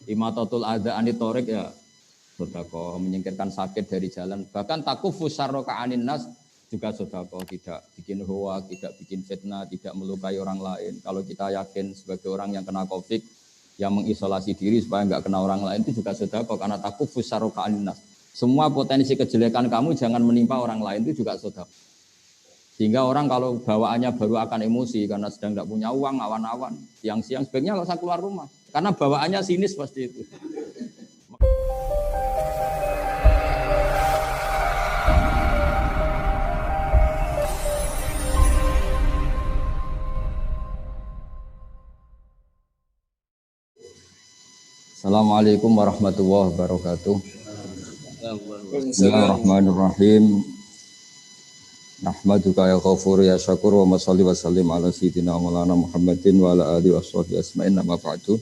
Imatatul adza anit thoriq ya sedekah, menyingkirkan sakit dari jalan. Bahkan takufu syarra anin nas juga sedekah, tidak bikin hoak, tidak bikin fitnah, tidak melukai orang lain. Kalau kita yakin sebagai orang yang kena Covid, yang mengisolasi diri supaya enggak kena orang lain itu juga sedekah karena takufu syarra anin nas. Semua potensi kejelekan kamu jangan menimpa orang lain itu juga sedekah. Sehingga orang kalau bawaannya baru akan emosi karena sedang tidak punya uang, awan-awan, siang-siang sebaiknya nggak usah keluar rumah. Karena bawaannya sinis pasti itu. Assalamualaikum warahmatullahi wabarakatuh. Bismillahirrahmanirrahim. Nahmaduka ya ghafur ya syakur wa masalli wa sallim ala sayyidina maulana Muhammadin wa ala alihi washabihi asma'in nama ba'du.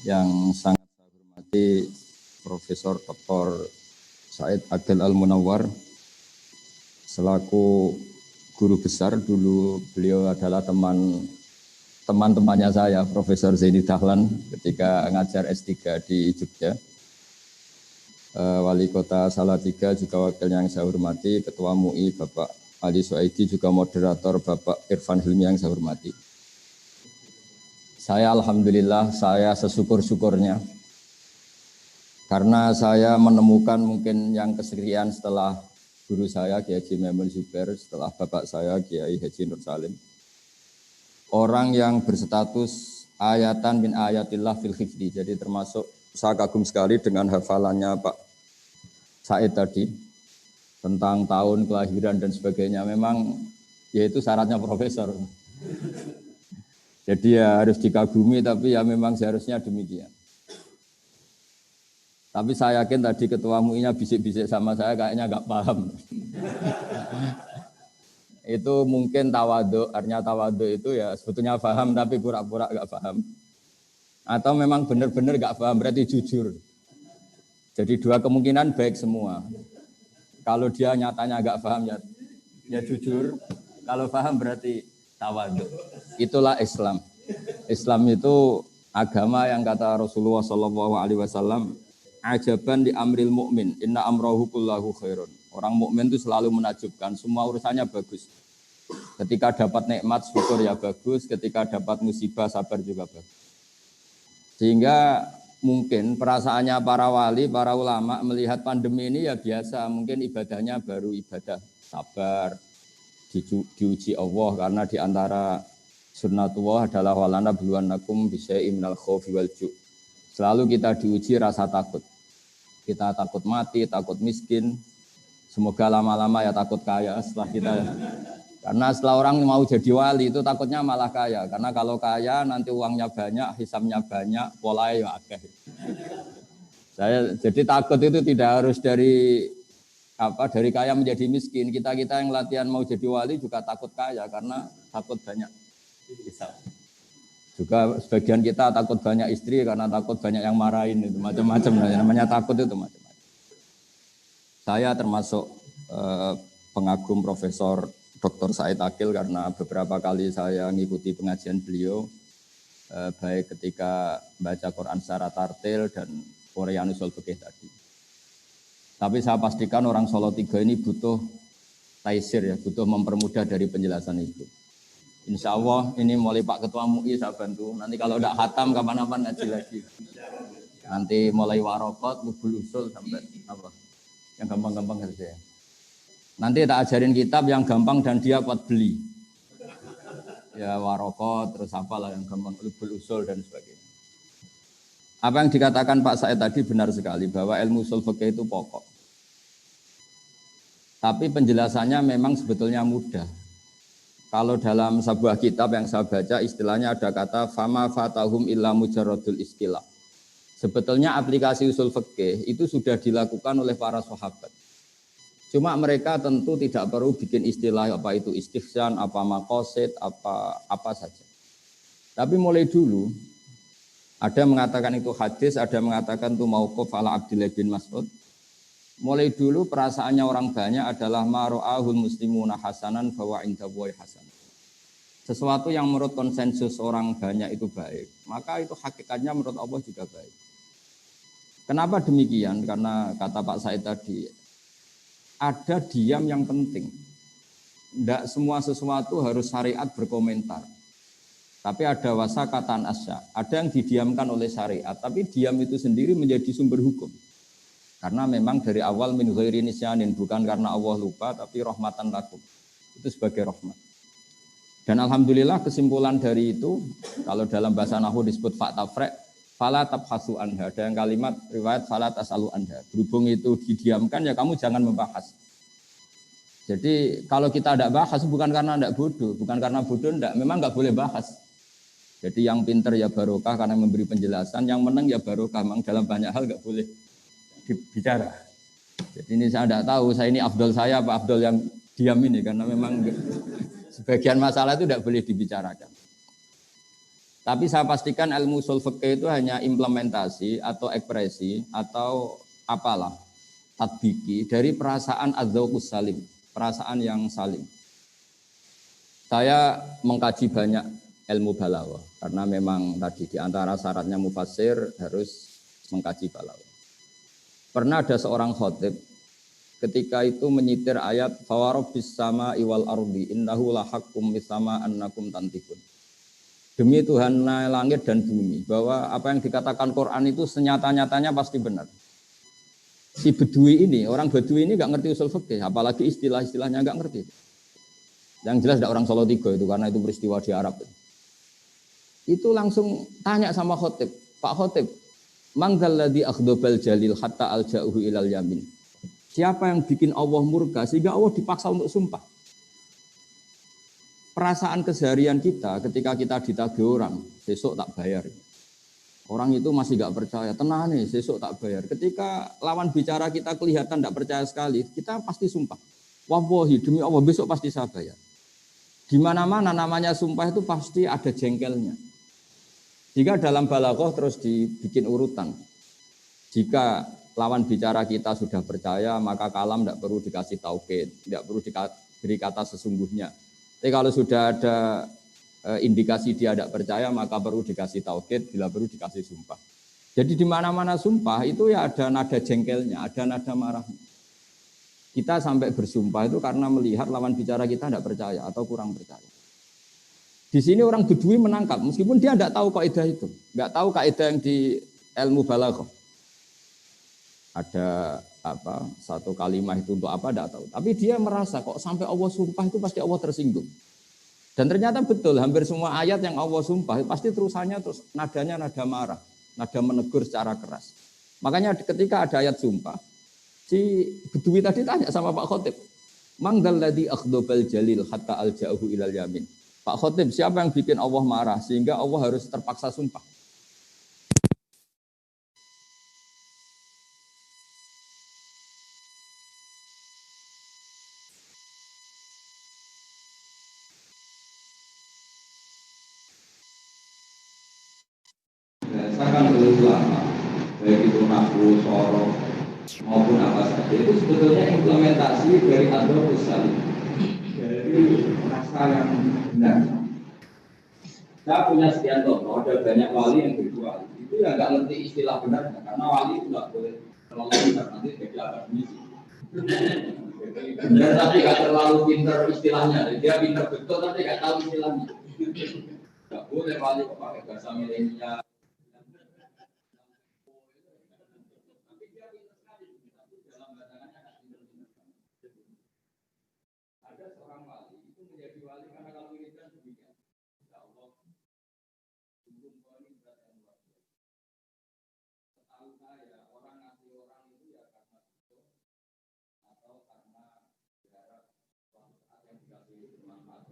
Yang sangat saya hormati Profesor Dr. Said Akil Al-Munawwar selaku guru besar, dulu beliau adalah teman-temannya saya, Profesor Zaini Dahlan ketika ngajar S3 di Jogja. Wali Kota Salatiga juga wakilnya yang saya hormati, Ketua MUI Bapak Ali Suaidi, juga moderator Bapak Irfan Hilmi yang saya hormati. Saya alhamdulillah, saya sesyukur-syukurnya karena saya menemukan mungkin yang kesekian setelah guru saya Kiai Haji Maimun Zubair, setelah bapak saya Kiai Haji Nur Salim, orang yang berstatus ayatan min ayatillah fil hifdi. Jadi termasuk saya kagum sekali dengan hafalannya Pak Said tadi tentang tahun kelahiran dan sebagainya. Memang yaitu syaratnya profesor. Jadi ya harus dikagumi, tapi ya memang seharusnya demikian. Tapi saya yakin tadi ketua MUI-nya bisik-bisik sama saya kayaknya nggak paham. Itu mungkin tawadhu, artinya tawadhu itu ya sebetulnya paham tapi pura-pura nggak paham. Atau memang benar-benar nggak paham, berarti jujur. Jadi dua kemungkinan baik semua. Kalau dia nyatanya nggak paham ya jujur. Kalau paham berarti tawadhu. Itulah Islam. Islam itu agama yang kata Rasulullah SAW, ajaban di amril mukmin, inna amrahu kullahu khairun. Orang mukmin itu selalu menakjubkan, semua urusannya bagus. Ketika dapat nikmat syukur ya bagus, ketika dapat musibah sabar juga bagus. Sehingga mungkin perasaannya para wali, para ulama melihat pandemi ini ya biasa, mungkin ibadahnya baru ibadah sabar, diuji Allah karena diantara sunnatullah adalah walana bluwanakum bisyai'im minal khaufi wal ju'. Selalu kita diuji rasa takut. Kita takut mati, takut miskin. Semoga lama-lama ya takut kaya setelah kita. Karena setelah orang mau jadi wali itu takutnya malah kaya. Karena kalau kaya nanti uangnya banyak, hisabnya banyak, polanya akeh. Jadi takut itu tidak harus dari kaya menjadi miskin. Kita yang latihan mau jadi wali juga takut kaya karena takut banyak hisab. Juga sebagian kita takut banyak istri karena takut banyak yang marahin, itu macam-macam. Namanya takut itu macam-macam. Saya termasuk pengagum Profesor Dr. Said Akil karena beberapa kali saya mengikuti pengajian beliau, baik ketika baca Quran secara tartil dan Qur'an usul fikih tadi. Tapi saya pastikan orang Solo 3 ini butuh taisir ya, butuh mempermudah dari penjelasan itu. Insya Allah ini mulai Pak Ketua MUI saya bantu. Nanti kalau tidak khatam kapan-kapan ngaji lagi. Nanti mulai warokot, lubul usul sampai apa? Yang gampang-gampang saja. Nanti tak ajarin kitab yang gampang dan dia kuat beli. Ya warokot, terus apalah yang gampang, lubul usul dan sebagainya. Apa yang dikatakan Pak Said tadi benar sekali bahwa ilmu usul fikih itu pokok. Tapi penjelasannya memang sebetulnya mudah. Kalau dalam sebuah kitab yang saya baca istilahnya ada kata fama fatahum illa mujarradul istilah. Sebetulnya aplikasi usul fikih itu sudah dilakukan oleh para sahabat. Cuma mereka tentu tidak perlu bikin istilah apa itu istihsan, apa maqasid, apa saja. Tapi mulai dulu ada mengatakan itu hadis, ada mengatakan itu mauquf ala Abdullah bin Mas'ud. Mulai dulu perasaannya orang banyak adalah maro'ahul muslimuna hasanan bahwa indallahi hasan. sesuatu yang menurut konsensus orang banyak itu baik, maka itu hakikatnya menurut Allah juga baik. Kenapa demikian? Karena kata Pak Said tadi, ada diam yang penting. Tidak semua sesuatu harus syariat berkomentar. Tapi ada wasakatan asya, ada yang didiamkan oleh syariat, tapi diam itu sendiri menjadi sumber hukum. Karena memang dari awal min ghairi nisyanin, bukan karena Allah lupa, tapi rahmatan lakum. Itu sebagai rahmat. Dan alhamdulillah kesimpulan dari itu, kalau dalam bahasa Nahwu disebut faktafrek, fala tabhasu anha. Ada yang kalimat riwayat fala tasalu anha. Berhubung itu didiamkan, ya kamu jangan membahas. Jadi kalau kita tidak bahas bukan karena tidak bodoh, bukan karena bodoh tidak, memang nggak boleh bahas. Jadi yang pinter ya barokah karena memberi penjelasan, yang menang ya barokah, memang dalam banyak hal nggak boleh bicara. Jadi ini saya tidak tahu, saya ini afdol saya apa afdol yang diam ini, karena memang sebagian masalah itu tidak boleh dibicarakan. Tapi saya pastikan ilmu ushul fikih itu hanya implementasi atau ekspresi atau apalah, tatbiki dari perasaan adzauqus salim, perasaan yang salim. Saya mengkaji banyak ilmu balaghah karena memang tadi di antara syaratnya mufassir harus mengkaji balaghah. Pernah ada seorang khatib ketika itu menyitir ayat fawarabbis sama'i wal ardi innahu lahaqqum misama annakum tantikun. Demi Tuhan langit dan bumi bahwa apa yang dikatakan Quran itu senyata-nyatanya pasti benar. Si Bedui ini, orang Bedui ini enggak ngerti usul fikih, apalagi istilah-istilahnya enggak ngerti. Yang jelas tidak orang Solo Tiga itu karena itu peristiwa di Arab. Itu langsung tanya sama khatib, Pak Khatib, mangzalladzi akhdabal jalil hatta alja'uhu ilal yamin. Siapa yang bikin Allah murka sehingga Allah dipaksa untuk sumpah? Perasaan keseharian kita ketika kita ditagih orang, besok tak bayar. Orang itu masih gak percaya, tenang nih, besok tak bayar. Ketika lawan bicara kita kelihatan tidak percaya sekali, kita pasti sumpah. Wallahi, demi Allah besok pasti saya bayar. Di mana-mana namanya sumpah itu pasti ada jengkelnya. Jika dalam balaghah terus dibikin urutan. Jika lawan bicara kita sudah percaya, maka kalam tidak perlu dikasih taukid, tidak perlu diberi kata sesungguhnya. Tapi kalau sudah ada indikasi dia tidak percaya, maka perlu dikasih taukid, bila perlu dikasih sumpah. Jadi di mana-mana sumpah itu ya ada nada jengkelnya, ada nada marahnya. Kita sampai bersumpah itu karena melihat lawan bicara kita tidak percaya atau kurang percaya. Di sini orang Bedui menangkap, meskipun dia tidak tahu kaidah itu, tidak tahu kaidah yang di ilmu balaghah. Ada apa satu kalimat itu untuk apa tidak tahu. Tapi dia merasa kok sampai Allah sumpah itu pasti Allah tersinggung. Dan ternyata betul, hampir semua ayat yang Allah sumpah pasti terusannya terus nadanya nada marah, nada menegur secara keras. Makanya ketika ada ayat sumpah, si Bedui tadi tanya sama Pak Khatib, mangzalladzi akhdabal jalil hatta alja'uhu ilal yamin. Pak Khatib, siapa yang bikin Allah marah sehingga Allah harus terpaksa sumpah? Berdasarkan ulama, baik itu nahwu, sorof, maupun apa saja, itu sebetulnya implementasi dari adzauqus salim, dari rasa yang benar. Saya punya sekian contoh, ada banyak wali yang berjual. Itu ya nggak ngerti istilah benarnya, karena wali itu nggak boleh terlalu pintar, nanti jadi akademisi. Benar tapi nggak terlalu pintar istilahnya, dia pintar betul tapi nggak tahu istilahnya. Nggak boleh wali pakai bahasa milenial. Ada seorang wali itu menjadi wali karena kalau wiridan demikian. Ya Allah, sungguh kau ini berat yang luar biasa. Setahu saya, orang ngasih orang itu ya karena itu atau karena berharap suatu saat yang dikasih bermanfaat.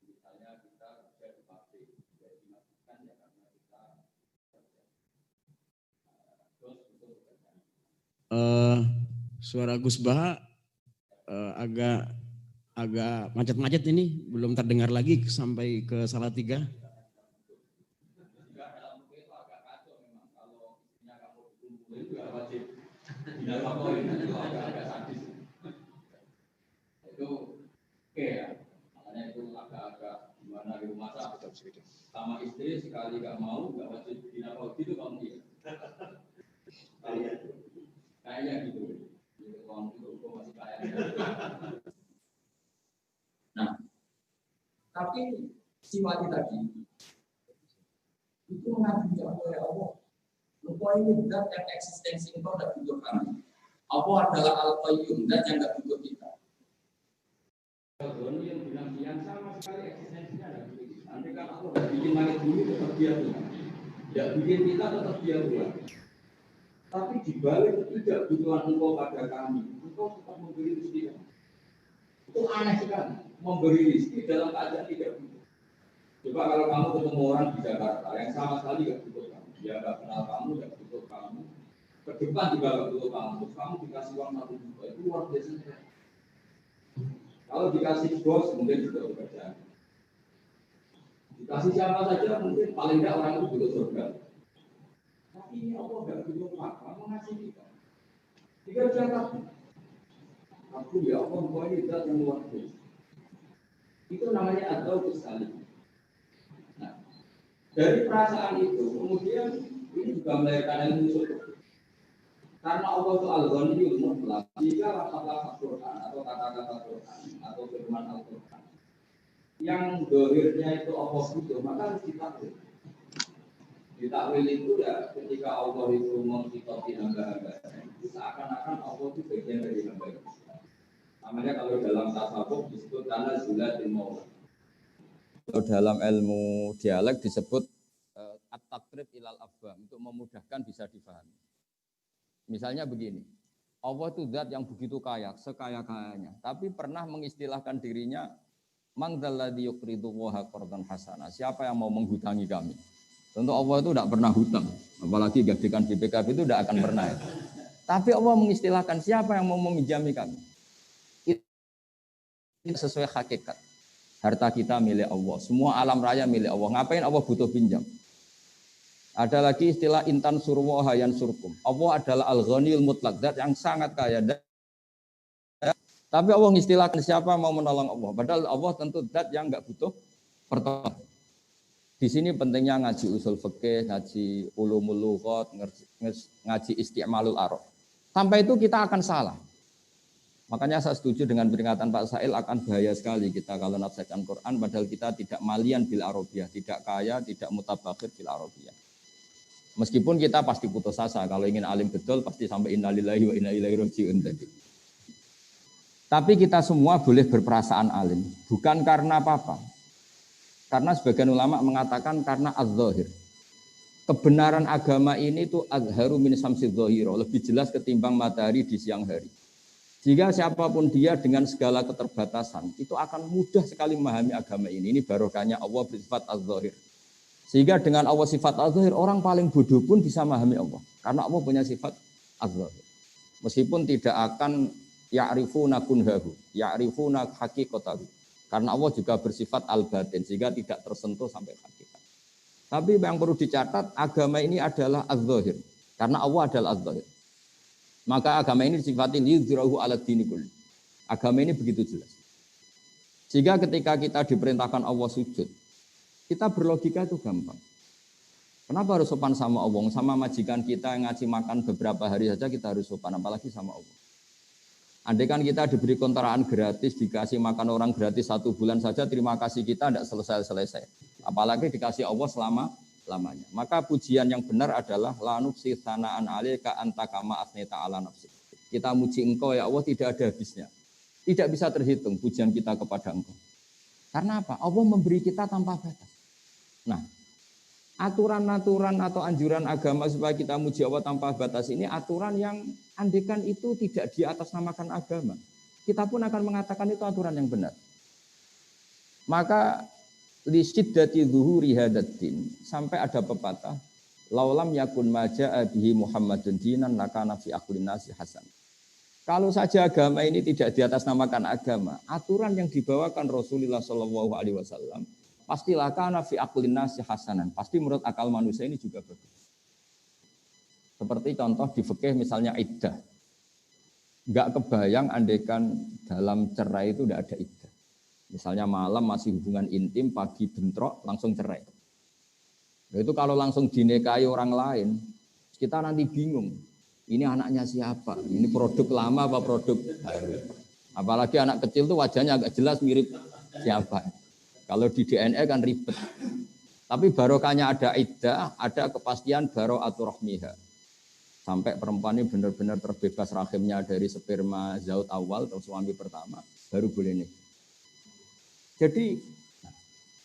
Misalnya kita kerja di pabrik, jadi dimaksudkan ya karena kita kerja. Terus itu pekerjaan. Suara Gus Baha agak macet-macet ini, belum terdengar lagi sampai ke Salatiga. Itu oke ya, makanya itu Sama istri sekali nggak mau, nggak wajib bina kalau gitu kamu ya. Kayaknya gitu. Uang itu masih kaya. Nah, tapi si wali tadi itu mengabdi oleh Allah. Lupa ini benar yang eksistensi itu tidak butuh kami. Allah adalah Al-Qayyum dan yang tidak butuh kita. Al-Ghani yang bilang yang sama sekali eksistensinya ada begitu. Nanti kan Allah bikin langit bumi tetap dia Tuhan. Ya bikin kita tetap dia Tuhan. Tapi di balik ketidakbutuhan engkau pada kami, engkau tetap memberi rezeki kami. Itu aneh sekali. Memberi rezeki dalam keadaan tidak butuh. Coba kalau kamu ketemu orang di Jakarta yang sama sekali tidak butuh kamu, dia nggak kenal kamu, nggak butuh kamu. Ke depan juga nggak butuh kamu, terus kamu dikasih uang 1 juta, itu luar biasa. Kalau dikasih bos mungkin juga bekerja. Dikasih siapa saja mungkin paling tidak orang itu butuh surga. Tapi ini Allah nggak butuh apa, mengasih kita. Tiga jarak. Aku ya Allah mau ini zat yang luar biasa. Itu namanya atau kesalim. Nah, dari perasaan itu kemudian ini juga melahirkan ilmu usul. Karena Allah itu Al-Ghaniyul Mutlaq, jika lafaz-lafaz Quran atau kata-kata Quran atau firman Al-Quran yang dohirnya itu Allah butuh, maka harus ditakwil. Ditakwil itu ya ketika Allah itu mengikuti hamba-hamba, itu seakan-akan Allah itu bagian dari hamba itu. Namanya kalau dalam tasawuf disebut tanazulatil maula. Kalau dalam ilmu dialek disebut at-taqrib ilal afham, untuk memudahkan bisa difahami. Misalnya begini, Allah itu zat yang begitu kaya, sekaya-kayanya, tapi pernah mengistilahkan dirinya mangdalladzi yuqridu waha qardan hasanah. Siapa yang mau menghutangi kami? Tentu Allah itu tidak pernah hutang, apalagi gajikan BPKB itu tidak akan pernah. Ya. Tapi Allah mengistilahkan siapa yang mau meminjami kami? Itu sesuai hakikat. Harta kita milik Allah, semua alam raya milik Allah. Ngapain Allah butuh pinjam? Ada lagi istilah intan surwaha yan surkum. Allah adalah al-ghaniyul mutlaq, zat yang sangat kaya. Tapi Allah mengistilahkan siapa mau menolong Allah. Padahal Allah tentu zat yang enggak butuh pertolongan. Di sini pentingnya ngaji usul fikih, ngaji ulumul lughat, ngaji isti'malul arab. Sampai itu kita akan salah. Makanya saya setuju dengan peringatan Pak Sail, akan bahaya sekali kita kalau nafsirkan Quran padahal kita tidak malian bil arabiyah, tidak kaya, tidak mutabakhir bil arabiyah. Meskipun kita pasti putus asa, kalau ingin alim betul pasti sampai innalillahi wa inna ilaihi raji'un tadi. Tapi kita semua boleh berperasaan alim, bukan karena apa-apa. Karena sebagian ulama mengatakan karena az-zahir. Kebenaran agama ini itu azharu min samsi dzahira, lebih jelas ketimbang matahari di siang hari. Jika siapapun dia dengan segala keterbatasan, itu akan mudah sekali memahami agama ini. Ini barokahnya Allah bersifat az-zahir. Sehingga dengan Allah sifat az-zahir, orang paling bodoh pun bisa memahami Allah. Karena Allah punya sifat az-zahir. Meskipun tidak akan ya'rifuna kunhahu, ya'rifuna haqiqatahu. Karena Allah juga bersifat al-batin, sehingga tidak tersentuh sampai hakikat. Tapi yang perlu dicatat, agama ini adalah az-zahir. Karena Allah adalah az-zahir. Maka agama ini disifati liyudhirahu ala dini kulli. Agama ini begitu jelas. Sehingga ketika kita diperintahkan Allah sujud, kita berlogika itu gampang. Kenapa harus sopan sama Allah? Sama majikan kita yang ngasih makan beberapa hari saja kita harus sopan, apalagi sama Allah. Andai kan kita diberi kontrakan gratis, dikasih makan orang gratis 1 bulan saja, terima kasih kita tidak selesai-selesai. Apalagi dikasih Allah selama-lamanya. Maka pujian yang benar adalah la nuqsi tsana'an 'alaika anta kama asnita 'ala nafsi. Kita muji engkau ya Allah tidak ada habisnya. Tidak bisa terhitung pujian kita kepada engkau. Karena apa? Allah memberi kita tanpa batas. Nah, aturan-aturan atau anjuran agama supaya kita muji Allah tanpa batas ini aturan yang andekan itu tidak di atas namakan agama. Kita pun akan mengatakan itu aturan yang benar. Maka li syiddati zuhuri hadaddin, sampai ada pepatah laulam yakun maja'a bihi Muhammadun dinan lakana fi aqlin nasi hasan. Kalau saja agama ini tidak di atas namakan agama, aturan yang dibawakan Rasulullah SAW pastilah kana fi aqlin nasi hasanan. Pasti menurut akal manusia ini juga bagus. Seperti contoh di fikih misalnya iddah. Enggak kebayang andaikan dalam cerai itu tidak ada iddah. Misalnya malam masih hubungan intim, pagi bentrok, langsung cerai. Nah, itu kalau langsung dinikahi orang lain, kita nanti bingung. Ini anaknya siapa? Ini produk lama apa produk baru? Apalagi anak kecil tuh wajahnya agak jelas mirip siapa. Kalau di DNA kan ribet. Tapi barokahnya ada iddah, ada kepastian baro'atur rahmiha. Sampai perempuan ini benar-benar terbebas rahimnya dari sperma zaut awal atau suami pertama, baru boleh nikah. Jadi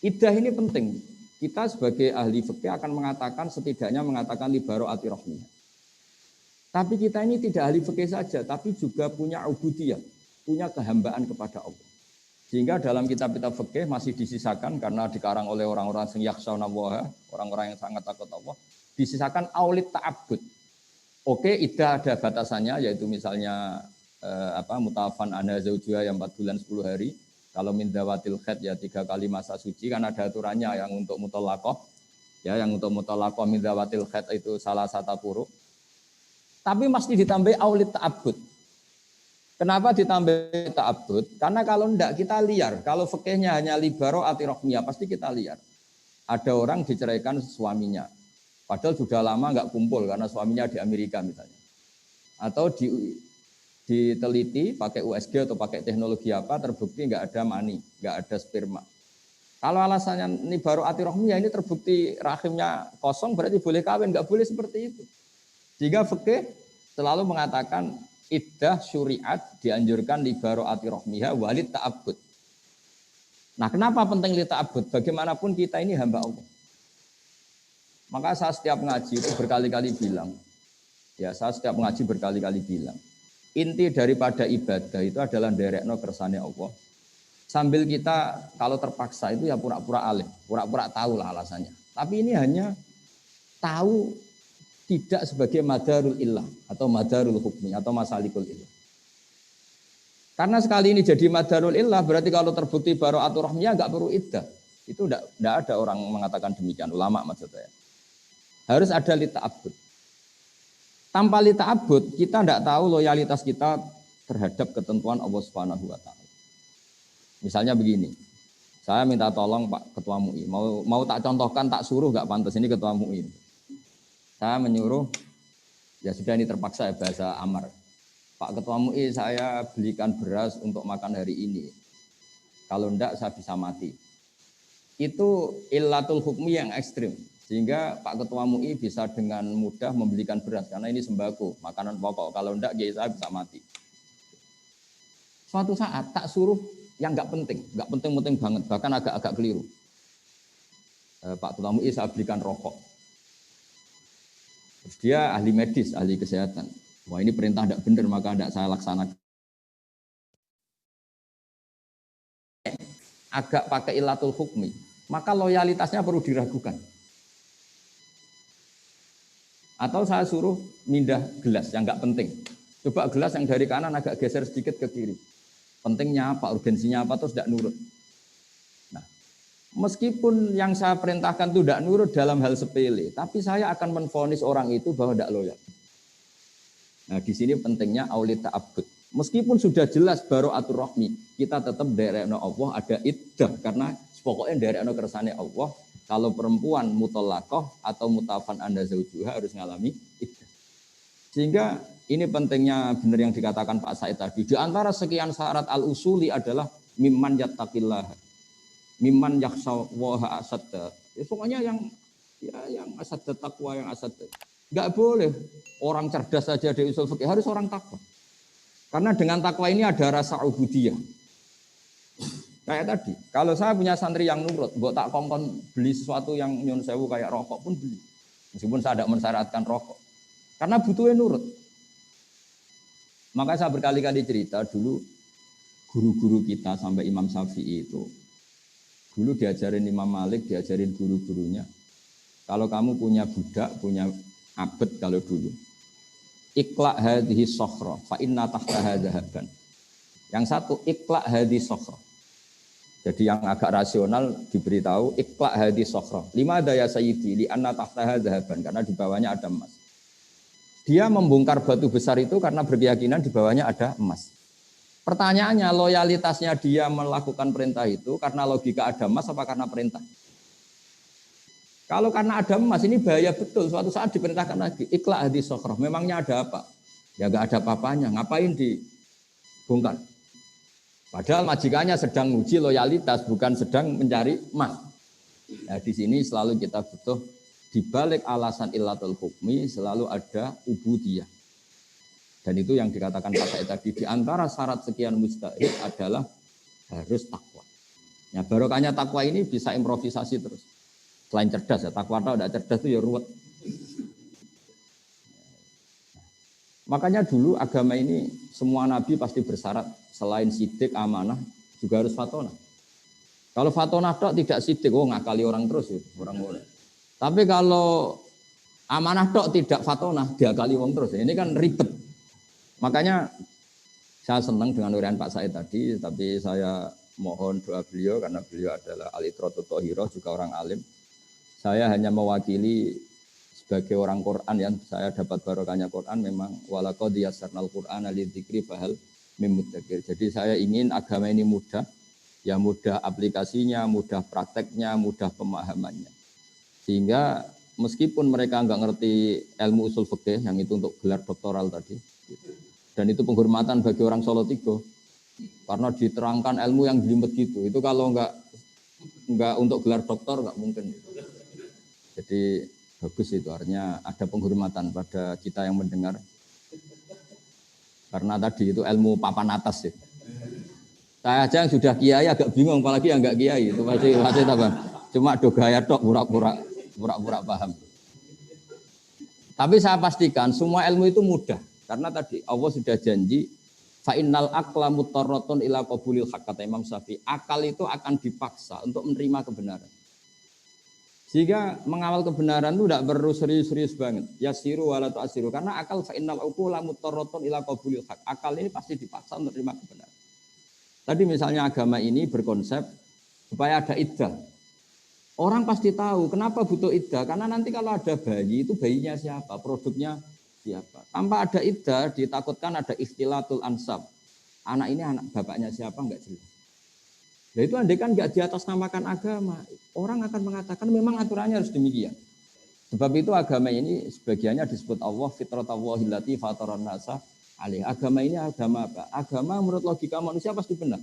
iddah ini penting. Kita sebagai ahli fikih akan mengatakan setidaknya mengatakan li baro'atur rahmiha. Tapi kita ini tidak ahli fikih saja, tapi juga punya ubudiyah, punya kehambaan kepada Allah. Sehingga dalam kitab-kitab fikih masih disisakan karena dikarang oleh orang-orang yang yakhshawnallaha, orang-orang yang sangat takut Allah, disisakan aulit ta'abbud. Oke, iddah ada batasannya, yaitu misalnya mutafan ana zaujua yang 4 bulan 10 hari. Kalau min dawatil khaid ya 3 kali masa suci, kan ada aturannya yang untuk mutallaqah. Ya, yang untuk mutallaqah min dawatil khaid itu salah satu puru. Tapi mesti ditambah aulit ta'abbud. Kenapa ditambah ta'abbud? Karena kalau enggak kita liar. Kalau fikihnya hanya li baro'atur rahmiyah pasti kita liar. Ada orang diceraikan suaminya. Padahal sudah lama nggak kumpul karena suaminya di Amerika misalnya. Atau diteliti pakai USG atau pakai teknologi apa terbukti nggak ada mani, nggak ada sperma. Kalau alasannya ini baru atirahmiyah ini terbukti rahimnya kosong berarti boleh kawin, nggak boleh seperti itu. Jika fikih selalu mengatakan iddah syuriat dianjurkan li baru atirahmiyah walid ta'abbud. Nah kenapa penting li ta'abbud? Bagaimanapun kita ini hamba Allah. Maka saya setiap ngaji itu berkali-kali bilang, inti daripada ibadah itu adalah nderekno kersane Allah. Sambil kita kalau terpaksa itu ya pura-pura alim, pura-pura tahu lah alasannya. Tapi ini hanya tahu tidak sebagai madarul illah atau madarul hukmi atau masalikul illah. Karena sekali ini jadi madarul illah berarti kalau terbukti baro'atur rahmiyah enggak perlu iddah. Itu enggak ada orang mengatakan demikian, ulama maksud saya. Harus ada li ta'abbud. Tanpa li ta'abbud, kita tidak tahu loyalitas kita terhadap ketentuan Allah Subhanahu wa taala. Misalnya begini. Saya minta tolong Pak Ketua MUI, mau tak contohkan, tak suruh enggak pantas ini Ketua MUI. Saya menyuruh, ya sudah ini terpaksa ya bahasa amar. Pak Ketua MUI saya belikan beras untuk makan hari ini. Kalau enggak saya bisa mati. Itu illatul hukmi yang ekstrim. Sehingga Pak Ketua MUI bisa dengan mudah membelikan beras karena ini sembako, makanan pokok. Kalau enggak, saya bisa mati. Suatu saat tak suruh yang enggak penting banget, bahkan agak keliru. Pak Ketua MUI saya belikan rokok. Terus dia ahli medis, ahli kesehatan. Wah ini perintah enggak benar, maka enggak saya laksanakan. Agak pakai ilatul hukmi, maka loyalitasnya perlu diragukan. Atau saya suruh mindah gelas yang enggak penting. Coba gelas yang dari kanan agak geser sedikit ke kiri. Pentingnya apa, urgensinya apa, terus tidak nurut. Nah, meskipun yang saya perintahkan itu tidak nurut dalam hal sepele, tapi saya akan menvonis orang itu bahwa tidak loyal. Nah, di sini pentingnya aulit ta'abbud. Meskipun sudah jelas baro'atur rahmi, kita tetap nderekno Allah ada iddah karena pokoknya nderekno kersane Allah. Kalau perempuan mutallaqah atau mutafan anda zaujuha harus ngalami iddah. Sehingga ini pentingnya benar yang dikatakan Pak Said tadi. Di antara sekian syarat al-usuli adalah mimman yattaqillah, mimman yakhshawaha asadda. Pokoknya yang asadda taqwa, yang asadda. Enggak boleh orang cerdas saja di usul fikih, harus orang takwa. Karena dengan takwa ini ada rasa ubudiyah. Kayak tadi, kalau saya punya santri yang nurut, mbok tak kongkon beli sesuatu yang nyun sewu kayak rokok pun beli. Meskipun saya tidak mensyaratkan rokok. Karena butuhnya nurut. Maka saya berkali-kali cerita dulu guru-guru kita sampai Imam Syafi'i itu. Dulu diajarin Imam Malik, diajarin guru-gurunya. Kalau kamu punya budak, punya abed kalau dulu. Iqla' hadhihi sokhra, fa inna tahtaha dhahaban. Yang satu, iqla' hadhihi sokhra. Jadi yang agak rasional diberitahu iqla' hadhihi sokhra. Lima daya sayyidi, li anna tahtaha dhahaban. Karena di bawahnya ada emas. Dia membongkar batu besar itu karena berkeyakinan di bawahnya ada emas. Pertanyaannya, loyalitasnya dia melakukan perintah itu karena logika ada emas apa karena perintah? Kalau karena ada emas ini bahaya betul. Suatu saat diperintahkan lagi, ikhla hadis sokroh. Memangnya ada apa? Ya nggak ada apa-apanya. Ngapain dibongkar? Padahal majikannya sedang uji loyalitas, bukan sedang mencari emas. Nah, di sini selalu kita butuh dibalik alasan illatul hukmi selalu ada ubudiyah. Dan itu yang dikatakan Pak Said tadi, di antara syarat sekian mustahil adalah harus takwa. Ya, barokahnya takwa ini bisa improvisasi terus. Selain cerdas ya, takwa atau tidak cerdas itu ya ruwet. Makanya dulu agama ini semua nabi pasti bersyarat selain sidik, amanah juga harus fatonah. Kalau fatonah tok tidak sidik, ngakali orang terus ya, orang boleh. Tapi kalau amanah tok tidak fatonah, diakali orang terus. Ini kan ribet. Makanya saya senang dengan urian Pak Said tadi, tapi saya mohon doa beliau karena beliau adalah alitrotu tohiroh, juga orang alim. Saya hanya mewakili sebagai orang Quran yang saya dapat barokahnya Quran memang walaqad yassarnal Qur'ana lidzikri fahal mim mudzakir. Jadi saya ingin agama ini mudah, ya mudah aplikasinya, mudah prakteknya, mudah pemahamannya. Sehingga meskipun mereka enggak ngerti ilmu usul fikih yang itu untuk gelar doktoral tadi, dan itu penghormatan bagi orang Solo Tigo karena diterangkan ilmu yang jelimet gitu. Itu kalau enggak untuk gelar doktor enggak mungkin. Jadi bagus itu, artinya ada penghormatan pada kita yang mendengar. Karena tadi itu ilmu papan atas ya. Saya aja yang sudah kiai agak bingung, apalagi yang enggak kiai itu pasti apa? Cuma do gaya tok pura-pura paham. Tapi saya pastikan semua ilmu itu mudah. Karena tadi Allah sudah janji fa innal aqla mutarratun ila qabulil haqq, kata Imam Syafi'i. Akal itu akan dipaksa untuk menerima kebenaran. Sehingga mengawal kebenaran itu tidak perlu serius-serius banget. Yasiru wala tu'asiru. Karena akal fa innal uqula mutarratun ila qabulil haqq. Akal ini pasti dipaksa untuk menerima kebenaran. Tadi misalnya agama ini berkonsep supaya ada iddah. Orang pasti tahu kenapa butuh iddah. Karena nanti kalau ada bayi, itu bayinya siapa? Produknya siapa? Tanpa ada iddah, ditakutkan ada ikhtilatul ansab. Anak ini anak bapaknya siapa? Enggak jelas. Nah itu andai kan enggak diatasnamakan agama, orang akan mengatakan memang aturannya harus demikian. Sebab itu agama ini sebagiannya disebut Allah fitratallahi allati fataran nasa alaih. Agama ini agama apa? Agama menurut logika manusia pasti benar.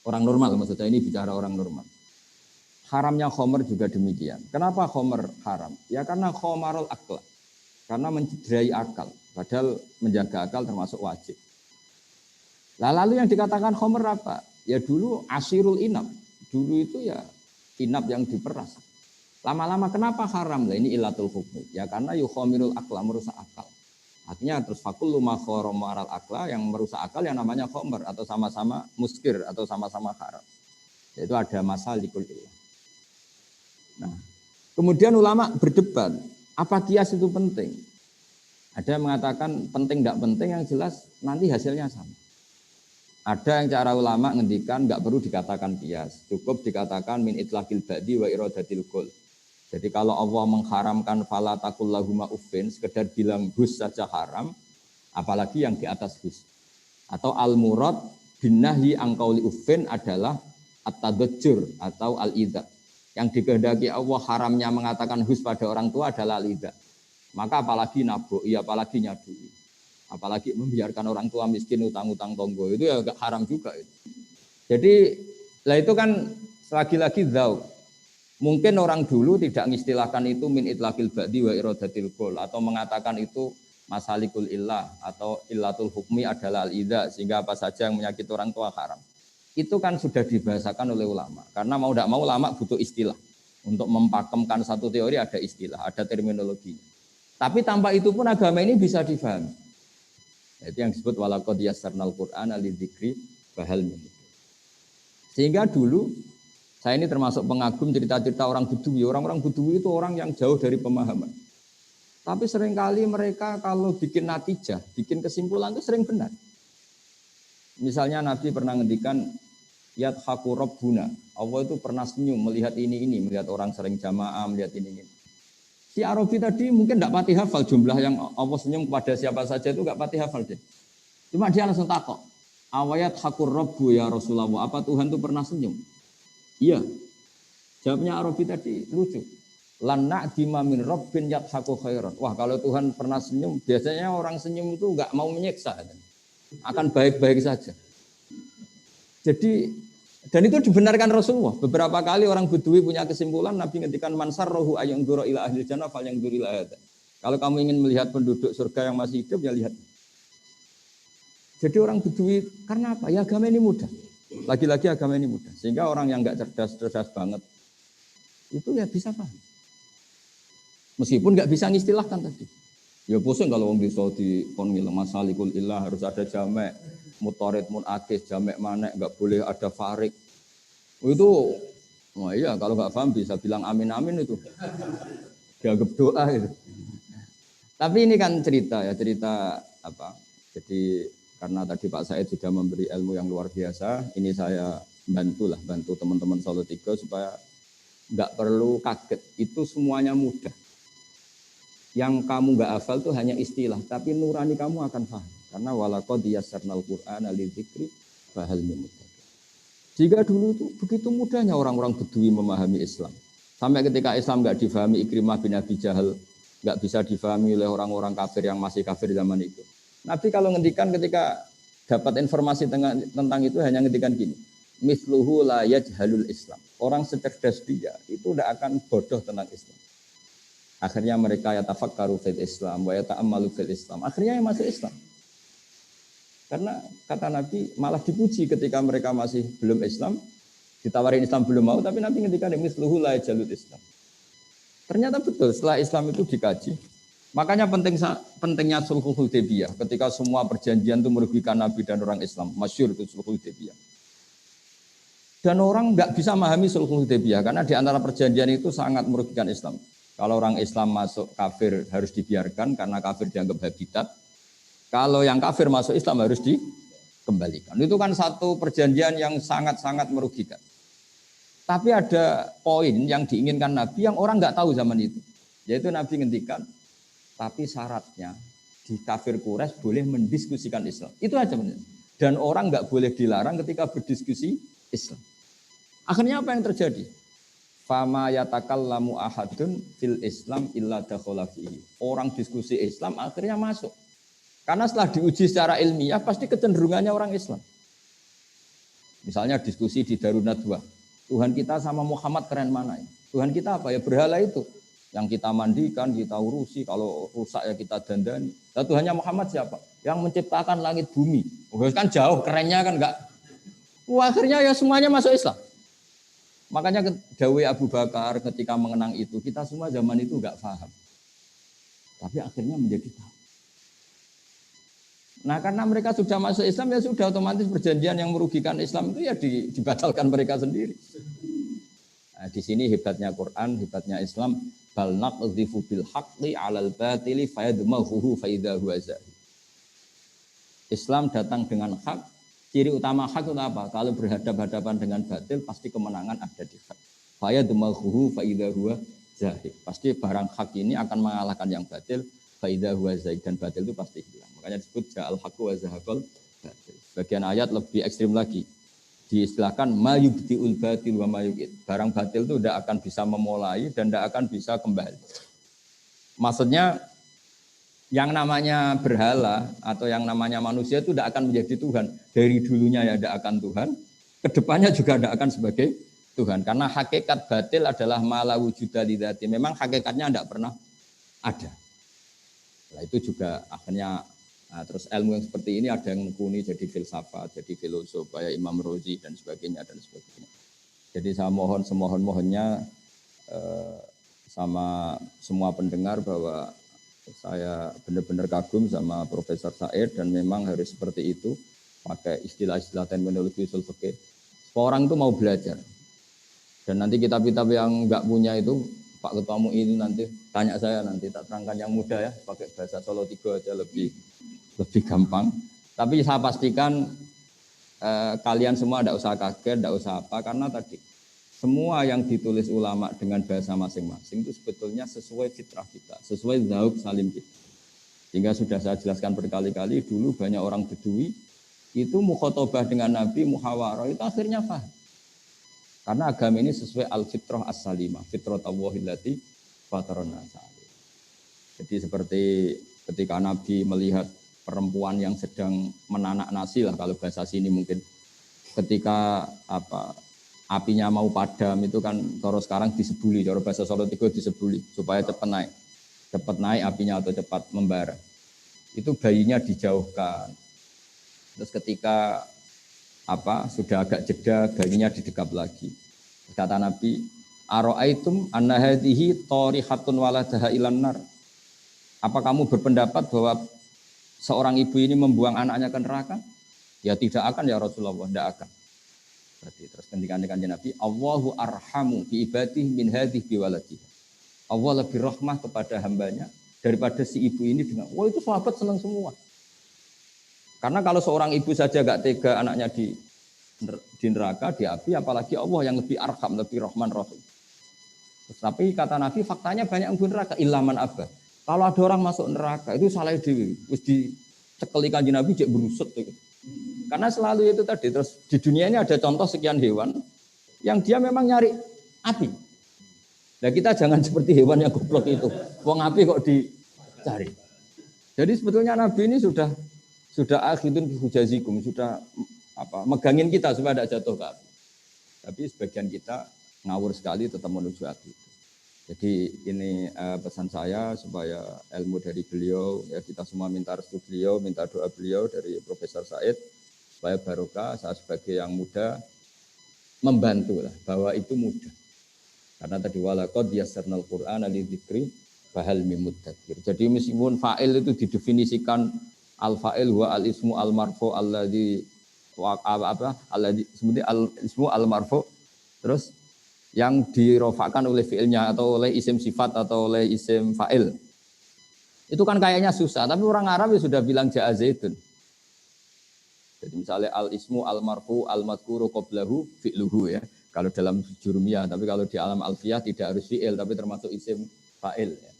Orang normal, maksudnya ini bicara orang normal. Haramnya khomer juga demikian. Kenapa khomer haram? Ya karena khomarul akal. Karena mencederai akal. Padahal menjaga akal termasuk wajib. Lalu yang dikatakan khomer apa? Ya dulu asirul inab. Dulu itu ya inab yang diperas. Lama-lama kenapa haram? Lah ini ilatul hukmi. Ya karena yukhomirul akla, merusak akal. Artinya terus fakullu ma khoromaral akla, yang merusak akal yang namanya khomer. Atau sama-sama muskir atau sama-sama haram. Yaitu ada masalikul ilah. Nah, kemudian ulama berdebat. Apa kias itu penting? Ada yang mengatakan penting tidak penting, yang jelas nanti hasilnya sama. Ada yang cara ulama ngendikan nggak perlu dikatakan kias, cukup dikatakan min itlaqil ba'di wa iradatil qul. Jadi kalau Allah mengharamkan fala taqul lahuma uffin, sekedar bilang hus saja haram, apalagi yang di atas hus. Atau al murad bin nahyi an qauli uffin adalah at-tadajjur atau al-idza. Yang dikehendaki Allah haramnya mengatakan hus pada orang tua adalah al-idza. Maka apalagi naboi, apalagi nyadui. Apalagi membiarkan orang tua miskin utang-utang tonggo, itu ya agak haram juga itu. Jadi lah itu kan lagi-lagi dzau. Mungkin orang dulu tidak mengistilahkan itu min itlaqil ba'di wa iradatil qul, atau mengatakan itu masalikul illah atau illatul hukmi adalah al-idza, sehingga apa saja yang menyakiti orang tua haram. Itu kan sudah dibahasakan oleh ulama. Karena mau tidak mau ulama butuh istilah. Untuk mempakemkan satu teori ada istilah, ada terminologinya. Tapi tanpa itu pun agama ini bisa difahami. Itu yang disebut walaqad yassarnal Qur'ana lidzikri fahal min. Sehingga dulu saya ini termasuk pengagum cerita-cerita orang Bedui. Orang-orang Bedui itu orang yang jauh dari pemahaman. Tapi seringkali mereka kalau bikin natijah, bikin kesimpulan itu sering benar. Misalnya Nabi pernah ngendikan yadhaku rabbuna. Allah itu pernah senyum melihat ini, melihat orang sering jamaah, melihat ini. Si Arabi tadi mungkin tidak pati hafal jumlah yang Allah senyum kepada siapa saja itu, tidak pati hafal deh. Cuma dia langsung takok, Awayat hakur rabbu ya Rasulullah. Apa Tuhan itu pernah senyum? Iya. Jawabnya Arabi tadi lucu. Lan na'dima min rabbin yadhaku khairan. Wah, kalau Tuhan pernah senyum, biasanya orang senyum itu enggak mau menyiksa. Akan baik-baik saja. Jadi, dan itu dibenarkan Rasulullah. Beberapa kali orang Bedui punya kesimpulan, Nabi ngendikan mansar rohu ayang duro ila ahli jannah fal yang duri ila hadza. Kalau kamu ingin melihat penduduk surga yang masih hidup, ya lihat. Jadi orang Bedui, karena apa? Ya agama ini mudah. Lagi-lagi agama ini mudah. Sehingga orang yang enggak cerdas banget, itu ya bisa paham. Meskipun enggak bisa ngistilahkan tadi. Ya pusing kalau orang bisa di konmil masalikul ilah harus ada jamek, mutarid munakis, jamek manek, enggak boleh ada farik. Itu, wah iya kalau enggak paham bisa bilang amin amin itu. Dianggap doa itu. Tapi ini kan cerita apa? Jadi karena tadi Pak Said sudah memberi ilmu yang luar biasa, ini saya bantu teman-teman Solo 3 supaya enggak perlu kaget. Itu semuanya mudah. Yang kamu enggak hafal itu hanya istilah, tapi nurani kamu akan paham. Karena walaqad yassarnal Qur'ana lidzikri fahal min muddakir. Jika dulu itu begitu mudahnya orang-orang Bedui memahami Islam. Sampai ketika Islam enggak difahami Ikrimah bin Abi Jahal, enggak bisa difahami oleh orang-orang kafir yang masih kafir zaman itu. Nabi kalau ngendikan ketika dapat informasi tentang itu hanya ngendikan gini. Misluhu la yajhalul Islam. Orang secerdas dia itu tidak akan bodoh tentang Islam. Akhirnya mereka yatafakkaru fil Islam wa yata'ammalu fil Islam. Akhirnya yang masuk Islam. Karena kata Nabi malah dipuji ketika mereka masih belum Islam, ditawarin Islam belum mau, tapi Nabi ngendikan misluhu la yajhalul Islam. Ternyata betul setelah Islam itu dikaji. Makanya pentingnya sulhul Hudaybiyah ketika semua perjanjian itu merugikan Nabi dan orang Islam. Masyhur itu sulhul Hudaybiyah. Dan orang nggak bisa memahami sulhul Hudaybiyah karena di antara perjanjian itu sangat merugikan Islam. Kalau orang Islam masuk kafir harus dibiarkan karena kafir dianggap habitat. Kalau yang kafir masuk Islam harus dikembalikan. Itu kan satu perjanjian yang sangat-sangat merugikan. Tapi ada poin yang diinginkan Nabi yang orang nggak tahu zaman itu. Yaitu Nabi ngendikan, tapi syaratnya di kafir Quraisy boleh mendiskusikan Islam. Itu aja benar. Dan orang nggak boleh dilarang ketika berdiskusi Islam. Akhirnya apa yang terjadi? Fama yatakallamu ahadun fil Islam illa dakhala fihi. Orang diskusi Islam akhirnya masuk. Karena setelah diuji secara ilmiah pasti kecenderungannya orang Islam. Misalnya diskusi di Darun Nadwah. Tuhan kita sama Muhammad keren mana ya? Tuhan kita apa ya? Berhala itu. Yang kita mandikan, kita urusi. Kalau rusak ya kita dandani. Nah, Tuhannya Muhammad siapa? Yang menciptakan langit bumi. Oh, kan jauh, kerennya kan enggak. Wah, akhirnya ya semuanya masuk Islam. Makanya dawuh Abu Bakar ketika mengenang itu, kita semua zaman itu enggak paham. Tapi akhirnya menjadi tahu. Nah karena mereka sudah masuk Islam ya sudah otomatis perjanjian yang merugikan Islam itu ya dibatalkan mereka sendiri. Nah, di sini hebatnya Quran, hebatnya Islam. Bal naqdhifu bil haqqi 'alal batili fayadmaghuhu fa idza huwa zahir. Islam datang dengan hak. Ciri utama hak itu apa? Kalau berhadapan-hadapan dengan batil pasti kemenangan ada di hak. Fayadmaghuhu fa idza huwa zahir. Pasti barang hak ini akan mengalahkan yang batil fa idza huwa zahir, dan batil itu pasti hilang. Makanya disebut ja'al haqqu wa zahaqal batil. Bagian ayat lebih ekstrim lagi. Diistilahkan mayubdiul batil wa mayuqid. Barang batil itu tidak akan bisa memulai dan tidak akan bisa kembali. Maksudnya yang namanya berhala atau yang namanya manusia itu tidak akan menjadi Tuhan. Dari dulunya ya tidak akan Tuhan, kedepannya juga tidak akan sebagai Tuhan. Karena hakikat batil adalah mala wujuda lidzati. Memang hakikatnya tidak pernah ada. Nah, itu juga akhirnya terus ilmu yang seperti ini ada yang menekuni jadi filsafat, jadi filosof, kayak Imam Rozi dan sebagainya. Jadi saya mohon semohon-mohonnya sama semua pendengar bahwa saya benar-benar kagum sama Profesor Said dan memang harus seperti itu, pakai istilah-istilah terminologi usul fikih. Orang itu mau belajar. Dan nanti kitab-kitab yang enggak punya itu Pak Ketua MUI itu nanti tanya saya, nanti tak terangkan yang mudah ya, pakai bahasa Solo 3 aja lebih gampang. Tapi saya pastikan kalian semua tidak usah kaget, tidak usah apa, karena tadi semua yang ditulis ulama dengan bahasa masing-masing itu sebetulnya sesuai fitrah kita, sesuai zauq salim kita. Sehingga sudah saya jelaskan berkali-kali, dulu banyak orang Bedui itu mukhotobah dengan Nabi, muhawarah itu akhirnya paham. Karena agama ini sesuai al-fitrah as-salimah, fitrah Allahillati fataron nasa. Jadi seperti ketika Nabi melihat perempuan yang sedang menanak nasi lah, kalau bahasa sini mungkin ketika apinya mau padam itu kan kalau sekarang disebuli, kalau bahasa Solo Tigo disebuli supaya cepat naik apinya atau cepat membara. Itu bayinya dijauhkan. Terus ketika sudah agak jeda, bayinya didekap lagi. Kata Nabi, aro'aitum anna hadhihi tarihatun waladaha ilan nar. Apa kamu berpendapat bahwa seorang ibu ini membuang anaknya ke neraka? Ya tidak akan ya Rasulullah, tidak akan. Berarti terus kendikan Nabi, Allahu arhamu bi ibadihi min hadhihi bi waladiha. Allah lebih rahmah kepada hambanya daripada si ibu ini dengan, itu sahabat senang semua. Karena kalau seorang ibu saja gak tega anaknya di neraka, di api, apalagi Allah yang lebih arham, lebih rahman rahim. Tapi kata Nabi, faktanya banyak yang di neraka, ilaman abah. Kalau ada orang masuk neraka, itu salah dewi. Terus dicekeli kanjeng Nabi, dia berusut. Gitu. Karena selalu itu tadi, terus di dunia ini ada contoh sekian hewan, yang dia memang nyari api. Nah kita jangan seperti hewan yang goblok itu. Wong api kok dicari. Jadi sebetulnya Nabi ini sudah akhidun bihujazikum, sudah megangin kita supaya tidak jatuh ke api. Tapi sebagian kita ngawur sekali tetap menuju api. Jadi ini pesan saya supaya ilmu dari beliau, ya kita semua minta restu beliau, minta doa beliau dari Profesor Said supaya barokah. Saya sebagai yang muda membantu lah bahwa itu mudah. Karena tadi walaqad yassarnal Qur'ana lidzikri fahal mim mudzakir. Jadi meskipun fa'il itu didefinisikan al-fa'il wa al-ismu al-marfu alladzi alladzi al-ismu al-marfu, terus yang dirofakkan oleh fi'ilnya atau oleh isim sifat atau oleh isim fa'il. Itu kan kayaknya susah, tapi orang Arab ya sudah bilang ja'a zaidun. Jadi misalnya al-ismu al-marfu al-madhkuru qablahu fi'luhu ya. Kalau dalam jurumiyah, tapi kalau di alam alfiyah tidak harus fi'il, tapi termasuk isim fa'il ya.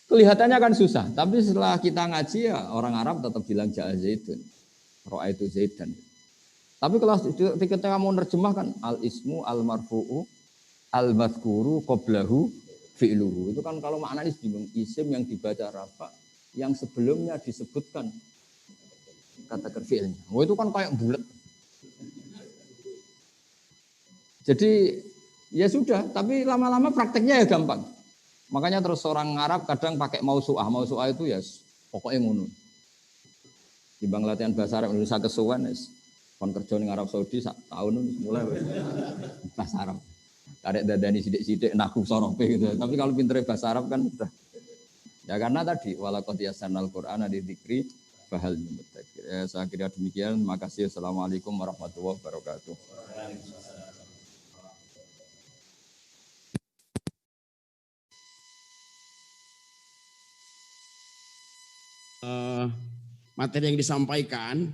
Kelihatannya kan susah, tapi setelah kita ngaji ya orang Arab tetap bilang ja'a zaidun. Ra'aitu zaidan. Tapi kalau ketika kamu menerjemahkan al-ismu al-marfu'u al-madhkuru qablahu fi'luhu. Itu kan kalau maknanya bingung, isim yang dibaca rafa yang sebelumnya disebutkan kata fi'ilnya. Itu kan kayak bulat. Jadi ya sudah, tapi lama-lama prakteknya ya gampang. Makanya terus orang Arab kadang pakai mausu'ah. Mausu'ah itu ya pokoknya ngono. Timbang latihan bahasa Arab Indonesia kesuwen kon kerja ning Arab Saudi sak tahun mulai bahasa Arab. Karek dadani sithik-sithik naku sorope gitu. Tapi kalau pintere bahasa Arab kan sudah. Ya karena tadi walaqad yassarnal Qur'ana lidzikri fahal mim mudzakir. Saya kira demikian. Terima kasih. Assalamualaikum warahmatullahi wabarakatuh. Materi yang disampaikan,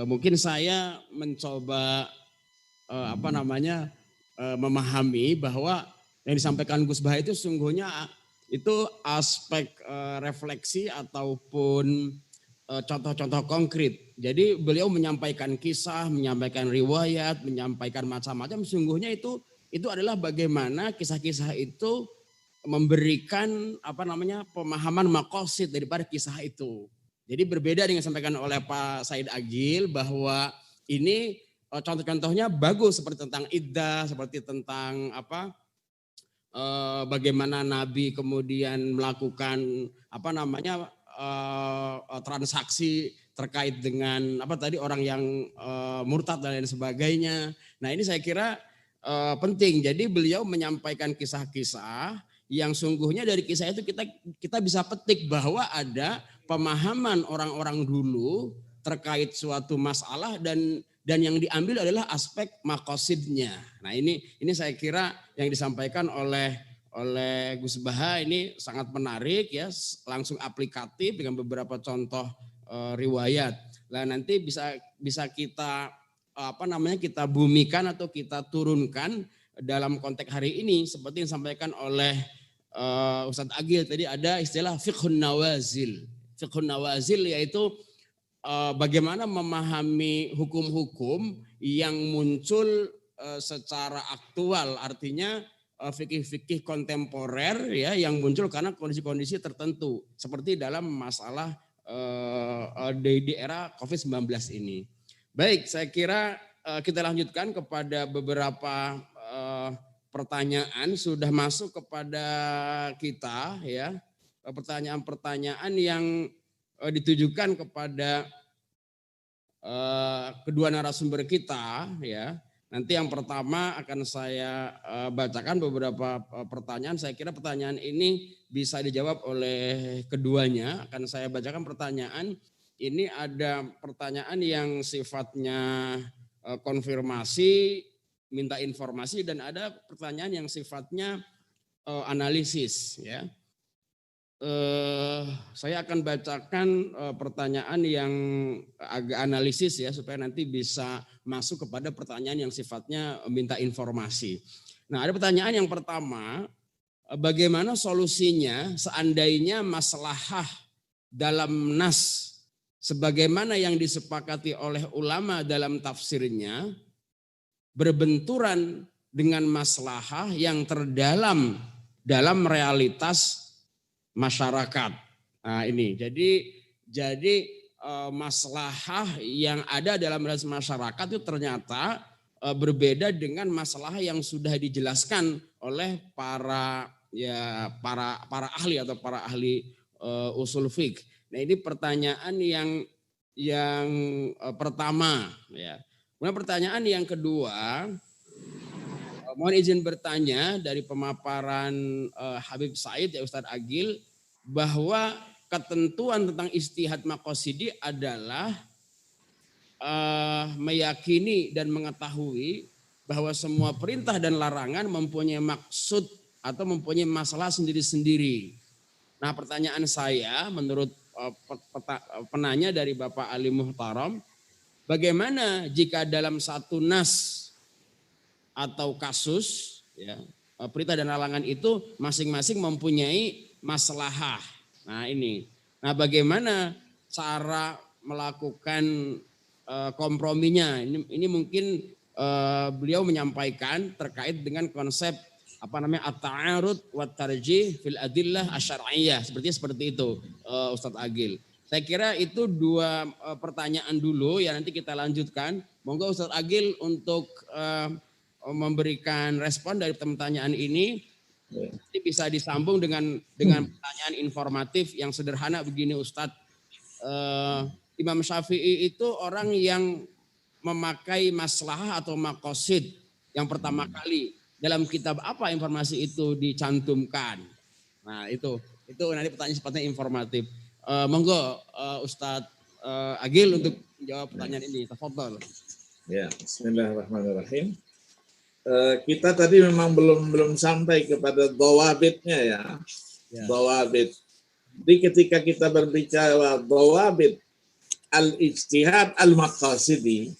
mungkin saya mencoba memahami bahwa yang disampaikan Gus Bah itu sungguhnya itu aspek refleksi ataupun contoh-contoh konkret. Jadi beliau menyampaikan kisah, menyampaikan riwayat, menyampaikan macam-macam. Sungguhnya itu adalah bagaimana kisah-kisah itu memberikan pemahaman maqasid daripada kisah itu. Jadi berbeda dengan yang disampaikan oleh Pak Said Agil bahwa ini contoh-contohnya bagus seperti tentang iddah, seperti tentang bagaimana Nabi kemudian melakukan transaksi terkait dengan orang yang murtad dan lain sebagainya. Nah ini saya kira penting. Jadi beliau menyampaikan kisah-kisah yang sungguhnya dari kisah itu kita bisa petik bahwa ada pemahaman orang-orang dulu terkait suatu masalah dan yang diambil adalah aspek maqasidnya. Nah ini saya kira yang disampaikan oleh Gus Baha ini sangat menarik ya, langsung aplikatif dengan beberapa contoh riwayat. Nah nanti bisa kita kita bumikan atau kita turunkan dalam konteks hari ini seperti yang disampaikan oleh Ustadz Agil tadi, ada istilah fiqhun nawazil. Fiqhun nawazil yaitu bagaimana memahami hukum-hukum yang muncul secara aktual, artinya fikih-fikih kontemporer ya yang muncul karena kondisi-kondisi tertentu seperti dalam masalah di era COVID-19 ini. Baik, saya kira kita lanjutkan kepada beberapa pertanyaan sudah masuk kepada kita ya. Pertanyaan-pertanyaan yang ditujukan kepada kedua narasumber kita ya. Nanti yang pertama akan saya bacakan beberapa pertanyaan. Saya kira pertanyaan ini bisa dijawab oleh keduanya. Akan saya bacakan pertanyaan. Ini ada pertanyaan yang sifatnya konfirmasi, minta informasi, dan ada pertanyaan yang sifatnya analisis. Ya. Saya akan bacakan pertanyaan yang agak analisis ya supaya nanti bisa masuk kepada pertanyaan yang sifatnya minta informasi. Nah, ada pertanyaan yang pertama, bagaimana solusinya seandainya maslahah dalam nas sebagaimana yang disepakati oleh ulama dalam tafsirnya berbenturan dengan maslahah yang terdalam dalam realitas masyarakat. Nah ini jadi maslahah yang ada dalam realitas masyarakat itu ternyata berbeda dengan masalah yang sudah dijelaskan oleh para ahli atau para ahli usul fiqh. Nah ini pertanyaan yang pertama ya. Kemudian pertanyaan yang kedua, mohon izin bertanya dari pemaparan Habib Said ya Ustadz Agil, bahwa ketentuan tentang ijtihad maqasidi adalah meyakini dan mengetahui bahwa semua perintah dan larangan mempunyai maksud atau mempunyai masalah sendiri-sendiri. Nah pertanyaan saya menurut penanya dari Bapak Ali Muhtaram, bagaimana jika dalam satu nas atau kasus ya, perintah dan larangan itu masing-masing mempunyai maslahah. Nah ini, bagaimana cara melakukan komprominya? Ini mungkin beliau menyampaikan terkait dengan konsep at-ta'arud wa tarjih fil adillah asy'ar'iyyah seperti itu Ustadz Agil. Saya kira itu dua pertanyaan dulu ya, nanti kita lanjutkan. Monggo Ustadz Agil untuk memberikan respon dari pertanyaan ini. Nanti bisa disambung dengan pertanyaan informatif yang sederhana begini Ustadz. Imam Syafi'i itu orang yang memakai maslahah atau maqasid yang pertama kali. Dalam kitab apa informasi itu dicantumkan? Nah itu nanti pertanyaan sifatnya informatif. Monggo Ustadz Agil untuk menjawab pertanyaan ini. Tafadhol. Ya, bismillahirrahmanirrahim. Kita tadi memang belum sampai kepada dhawabitnya ya. Dhawabit. Jadi ketika kita berbicara dhawabit al-ijtihad al-maqasidi,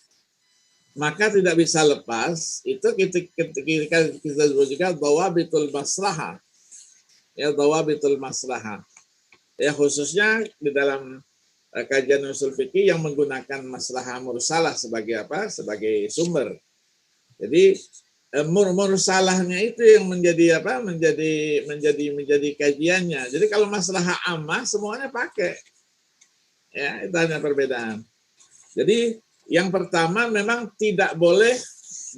maka tidak bisa lepas itu ketika kita sebut juga dhawabitul maslahah. Ya, dhawabitul maslahah. Ya, khususnya di dalam kajian usul fikih yang menggunakan maslahah mursalah sebagai apa? Sebagai sumber. Jadi mursalahnya itu yang menjadi apa? Menjadi kajiannya. Jadi kalau maslahah ammah semuanya pakai. Ya, itu hanya perbedaan. Jadi yang pertama memang tidak boleh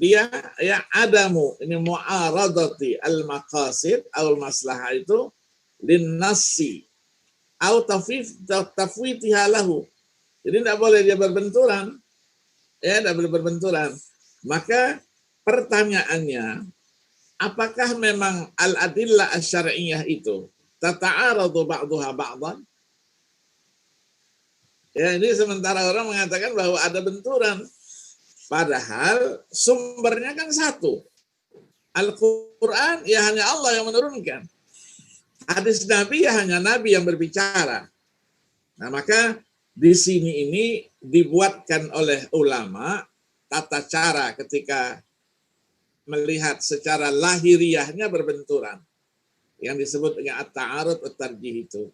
dia ya adamu ini mu'aradati al-maqasid al-maslahah itu linnasi au tafwitiha lahu. Jadi tidak boleh dia berbenturan. Ya, tidak boleh berbenturan. Maka pertanyaannya, apakah memang al-adillah asy-syar'iyyah itu tata'aradu ba'daha ba'dan? Ya, ini sementara orang mengatakan bahwa ada benturan. Padahal sumbernya kan satu. Al-Quran ya hanya Allah yang menurunkan. Hadis Nabi ya hanya Nabi yang berbicara. Nah maka di sini ini dibuatkan oleh ulama tata cara ketika melihat secara lahiriahnya berbenturan. Yang disebut dengan at-ta'arud at-tarjih itu.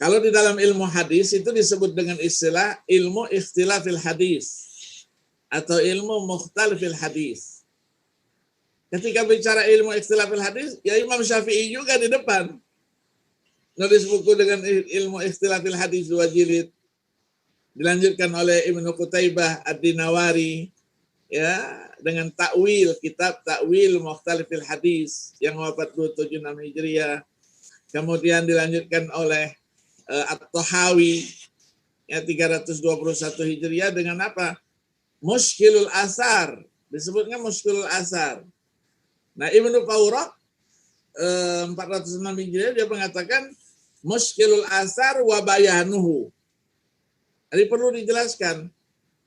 Kalau di dalam ilmu hadis itu disebut dengan istilah ilmu ikhtilafil hadis atau ilmu mukhtalifil hadis. Ketika bicara ilmu ikhtilafil hadis, ya Imam Syafi'i juga di depan. Nulis buku dengan ilmu ikhtilafil hadis 2 jilid. Dilanjutkan oleh Ibnu Qutaibah Ad-Dinawari, ya, dengan takwil, kitab takwil mukhtalifil hadis yang wafat 276 Hijriah. Kemudian dilanjutkan oleh At-Tahawi ya 321 Hijriah dengan apa? Mushkilul Asar, disebutnya Mushkilul Asar. Nah, Ibnu Fawraq 406 Hijriah dia mengatakan Mushkilul Asar wa bayanuhu. Jadi perlu dijelaskan.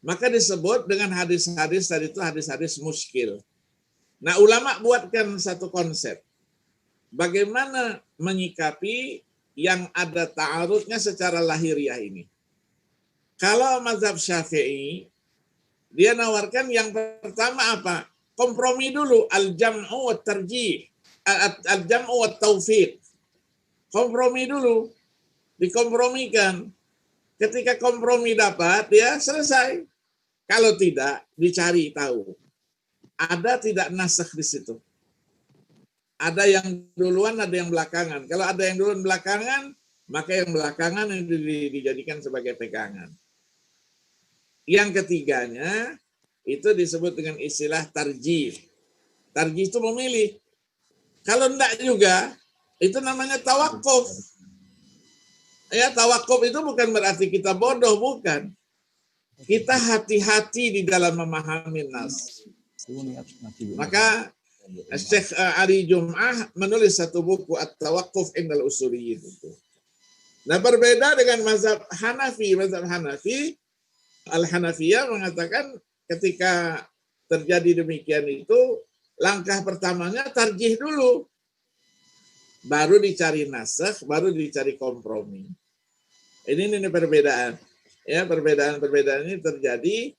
Maka disebut dengan hadis-hadis tadi itu hadis-hadis muskil. Nah, ulama buatkan satu konsep. Bagaimana menyikapi yang ada ta'arudnya secara lahiriah ini. Kalau mazhab Syafi'i, dia nawarkan yang pertama apa? Kompromi dulu, al-jam'u wa tarjih, al-jam'u wa taufiq. Kompromi dulu, dikompromikan. Ketika kompromi dapat, ya selesai. Kalau tidak, dicari tahu. Ada tidak nasakh di situ? Ada yang duluan, ada yang belakangan. Kalau ada yang duluan belakangan, maka yang belakangan yang dijadikan sebagai pegangan. Yang ketiganya, itu disebut dengan istilah tarjih. Tarjih itu memilih. Kalau enggak juga, itu namanya tawakuf. Ya, tawakuf itu bukan berarti kita bodoh, bukan. Kita hati-hati di dalam memahami nas. Maka Syekh Ali Jum'ah menulis satu buku At-Tawaqquf Indal Usuliyyin itu. Nah, berbeda dengan mazhab Hanafi. Mazhab Hanafi, Al-Hanafiyah mengatakan ketika terjadi demikian itu, langkah pertamanya tarjih dulu. Baru dicari nasakh, baru dicari kompromi. Ini perbedaan. Ya, perbedaan-perbedaan ini terjadi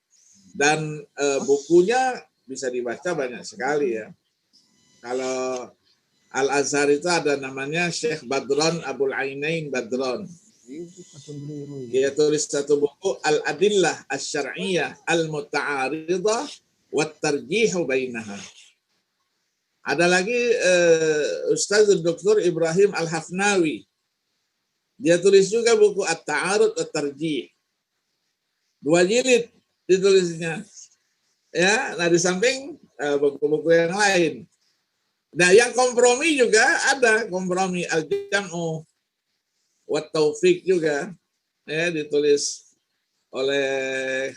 dan bukunya bisa dibaca banyak sekali ya. Kalau Al-Azhar itu ada namanya Syekh Badron Abul Ainain Badron. Dia tulis satu buku Al-Adillah Asy-Syar'iyyah Al-Muta'aridah wa Tarjihu Bainaha. Ada lagi Ustaz Dr. Ibrahim Al-Hafnawi. Dia tulis juga buku At-Ta'arud wa Tarjih. 2 jilid ditulisnya. Ya, nah di samping buku-buku yang lain. Nah, yang kompromi juga ada, kompromi Al-Jam'u wa Taufiq juga. Ya, ditulis oleh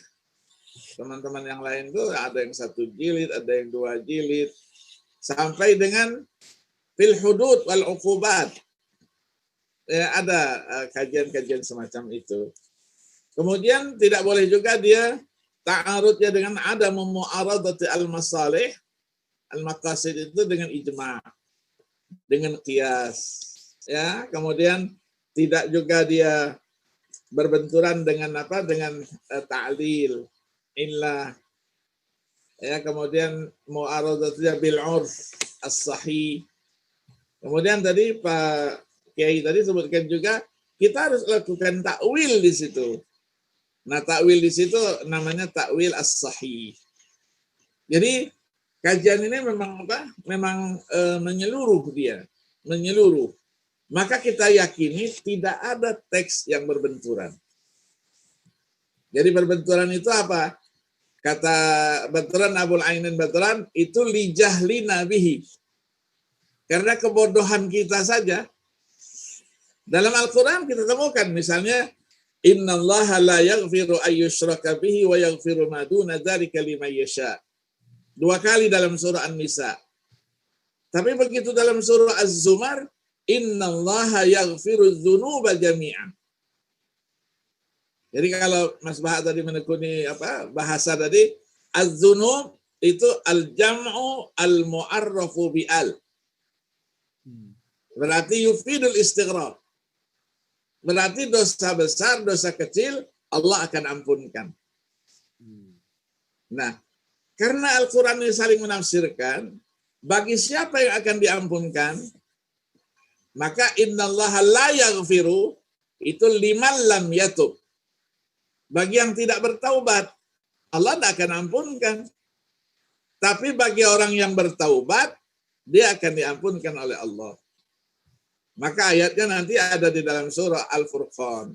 teman-teman yang lain tuh ada yang 1 jilid, ada yang 2 jilid. Sampai dengan fil hudud wal uqubat. Ya, ada kajian-kajian semacam itu. Kemudian tidak boleh juga dia ta'arudnya dengan ada mu'aradati al-masalih, al-maqasid itu dengan ijma', dengan qiyas. Ya, kemudian tidak juga dia berbenturan dengan apa? Dengan ta'lil, illah. Ya, kemudian mu'aradatinya bil 'urf as-sahih. Kemudian tadi Pak Kiai tadi sebutkan juga kita harus lakukan takwil di situ. Nah, takwil di situ namanya takwil as-sahih. Jadi kajian ini memang apa? Memang menyeluruh dia, menyeluruh. Maka kita yakini tidak ada teks yang berbenturan. Jadi berbenturan itu apa? Kata Badran Abul Ainin Badran itu lijahli nabihi. Karena kebodohan kita saja. Dalam Al-Quran kita temukan misalnya innallaha la yaghfiru ayyushraka bihi wa yaghfiru ma duna dzalika liman yasha. 2 kali dalam surah An-Nisa. Tapi begitu dalam surah Az-Zumar innallaha yaghfiru dzunuba jami'an. Jadi kalau Mas Bahak tadi menekuni apa bahasa tadi az-dzunub itu al-jam'u al-mu'arrafu bi'al. Berarti yufidul istighraq. Berarti dosa besar, dosa kecil Allah akan ampunkan. Nah, karena Al-Quran ini saling menafsirkan, bagi siapa yang akan diampunkan, maka innallaha la yaghfiru, itu liman lam yatub. Bagi yang tidak bertaubat, Allah tidak akan ampunkan. Tapi bagi orang yang bertaubat, dia akan diampunkan oleh Allah. Maka ayatnya nanti ada di dalam surah Al-Furqan.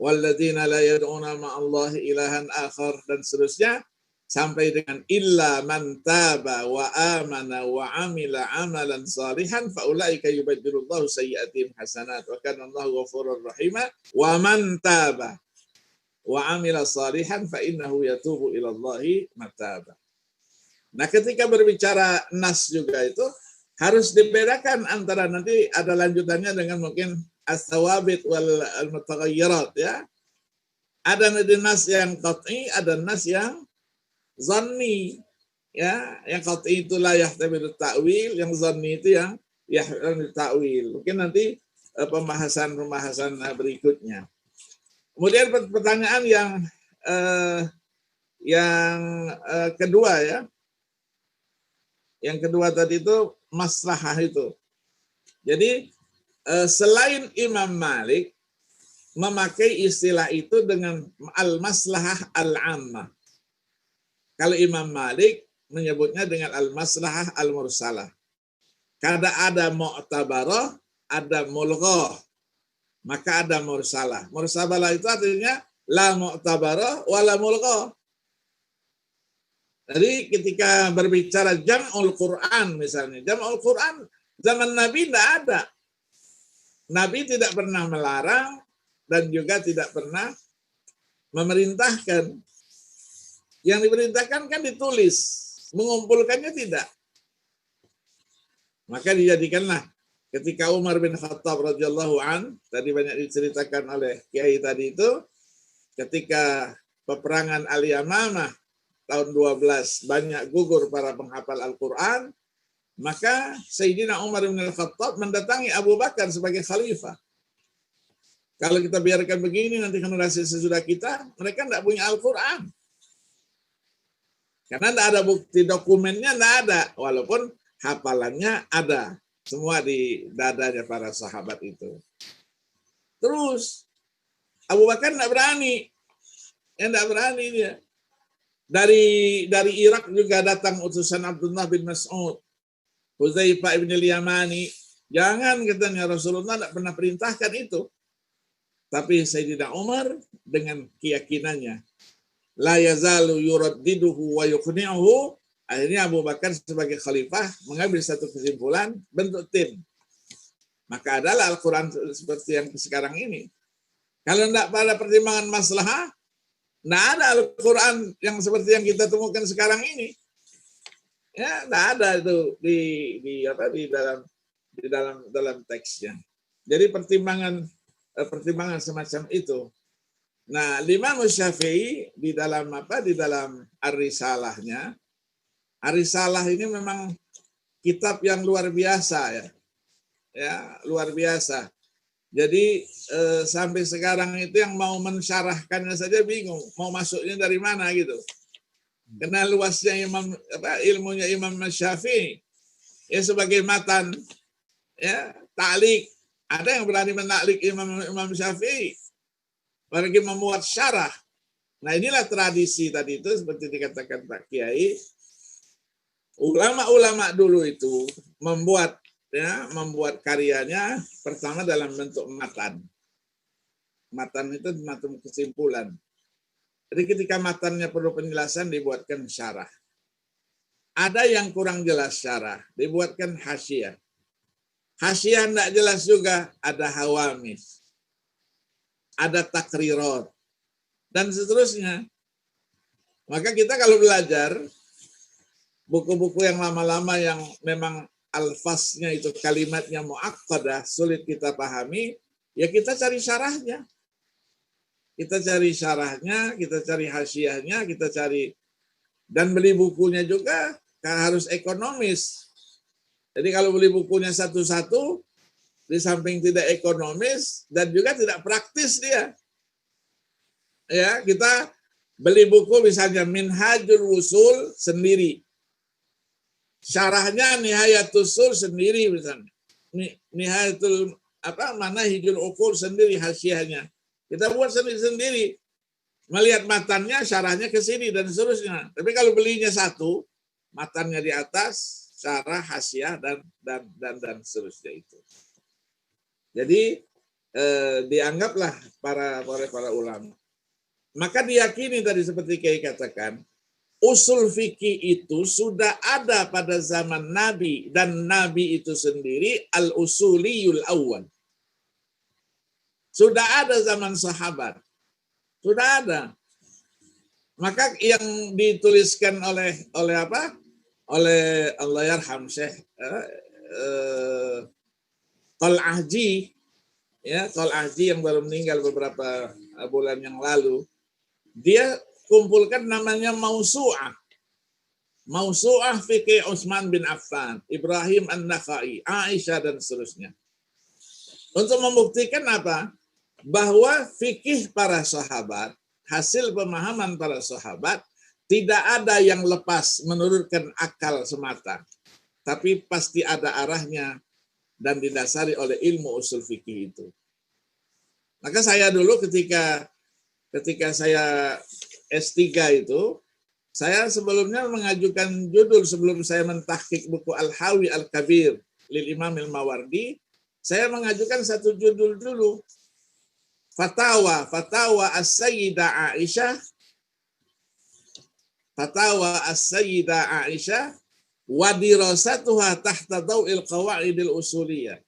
Walladzina la yad'una ma'allahi ilahan akhar, dan seterusnya sampai dengan illa man taba wa amana wa amila amalan salihan faulaika yubaddilullahu sayyi'atihim hasanat wa kana Allahu ghafurur rahima wa man taba wa amila salihan fa innahu yatubu ila Allahi mataba. Nah, ketika berbicara nas juga itu harus dibedakan antara, nanti ada lanjutannya dengan mungkin as-sawabit wal mutaghayyirat ya. Ada nas yang qat'i, ada nas yang zanni ya. Yang qat'i itu la yahtamilu ta'wil, yang zanni itu yang yahtamilu ta'wil. Mungkin nanti pembahasan berikutnya. Kemudian pertanyaan yang kedua ya. Yang kedua tadi itu maslahah itu. Jadi selain Imam Malik memakai istilah itu dengan al-maslahah al-ammah. Kalau Imam Malik menyebutnya dengan al-maslahah al-mursalah. Kada ada mu'tabarah, ada mulghah, maka ada mursalah. Mursalah itu artinya la mu'tabarah wala mulghah. Jadi ketika berbicara jam'ul Quran misalnya, jam'ul Quran zaman Nabi tidak ada. Nabi tidak pernah melarang dan juga tidak pernah memerintahkan. Yang diperintahkan kan ditulis, mengumpulkannya tidak. Maka dijadikanlah ketika Umar bin Khattab radhiyallahu an, tadi banyak diceritakan oleh Kiai tadi itu, ketika peperangan Al-Yamamah tahun 12 banyak gugur para penghafal Al-Quran, maka Sayyidina Umar bin Khattab mendatangi Abu Bakar sebagai khalifah. Kalau kita biarkan begini, nanti generasi sesudah kita, mereka tidak punya Al-Quran. Karena tidak ada bukti dokumennya, tidak ada. Walaupun hafalannya ada. Semua di dadanya para sahabat itu. Terus, Abu Bakar tidak berani. Tidak berani dia. Dari Irak juga datang utusan Abdullah bin Mas'ud, Hudzaifah bin al-Yamani. Jangan, katanya, Rasulullah tidak pernah perintahkan itu. Tapi Sayyidina Umar dengan keyakinannya, la yazalu yuraddiduhu wa yuqni'uhu, akhirnya Abu Bakar sebagai khalifah mengambil satu kesimpulan, bentuk tim. Maka adalah Al-Quran seperti yang sekarang ini. Kalau tidak pada pertimbangan maslahah, tidak ada Al-Quran yang seperti yang kita temukan sekarang ini. Ya, tidak ada itu di dalam teksnya. Jadi pertimbangan semacam itu. Nah, Imam Syafi'i di dalam Ar-Risalahnya. Ar-Risalah ini memang kitab yang luar biasa ya. Ya, luar biasa. Jadi sampai sekarang itu yang mau mensyarahkannya saja bingung, mau masuknya dari mana gitu. Karena luasnya ilmunya Imam Syafi'i. Ya, sebagai matan, ya, ta'liq. Ada yang berani menaklik Imam Syafi'i, apalagi memuat syarah. Nah, inilah tradisi tadi itu seperti dikatakan Pak Kiai. Ulama-ulama dulu itu membuat karyanya pertama dalam bentuk matan. Matan itu matan kesimpulan. Jadi ketika matannya perlu penjelasan, dibuatkan syarah. Ada yang kurang jelas syarah, dibuatkan hasyiah. Hasyiah tidak jelas juga, ada hawamis, ada takrirat, dan seterusnya. Maka kita kalau belajar buku-buku yang lama-lama yang memang alfaznya itu kalimatnya mu'aqqadah, sulit kita pahami, ya kita cari syarahnya. Kita cari syarahnya, kita cari hasyiahnya, kita cari, dan beli bukunya juga harus ekonomis. Jadi kalau beli bukunya satu-satu, di samping tidak ekonomis dan juga tidak praktis dia. Ya, kita beli buku misalnya Minhajul Wusul sendiri. Syarahnya Nihayatul Usul sendiri misalnya. Nihayatul manahijul uqul sendiri hasyiahnya. Kita buat sendiri-sendiri. Melihat matannya, syarahnya ke sini dan seterusnya. Tapi kalau belinya satu, matannya di atas, syarah, hasyiah dan seterusnya itu. Jadi dianggaplah para ulama. Maka diyakini tadi seperti Kiai katakan, usul fikih itu sudah ada pada zaman Nabi, dan Nabi itu sendiri al-usuliyul awal. Sudah ada zaman sahabat. Sudah ada. Maka yang dituliskan oleh apa? Oleh Allah yarham Syekh Qal'ahji, ya, Qal'ahji yang baru meninggal beberapa bulan yang lalu. Dia kumpulkan namanya Mausu'ah. Mausu'ah fikih Utsman bin Affan, Ibrahim An-Nakhai, Aisyah dan seterusnya. Untuk membuktikan apa? Bahwa fikih para sahabat, hasil pemahaman para sahabat, tidak ada yang lepas menurunkan akal semata. Tapi pasti ada arahnya dan didasari oleh ilmu usul fikih itu. Maka saya dulu ketika saya S3 itu, saya sebelumnya mengajukan judul sebelum saya mentahqiq buku Al-Hawi Al-Kabir lil Imam Al-Mawardi, saya mengajukan satu judul dulu. Fatawa As-Sayyidah Aisyah, Fatawa As-Sayyidah Aisyah wa dirasatuha tahta daw'il qawaidil usuliyah.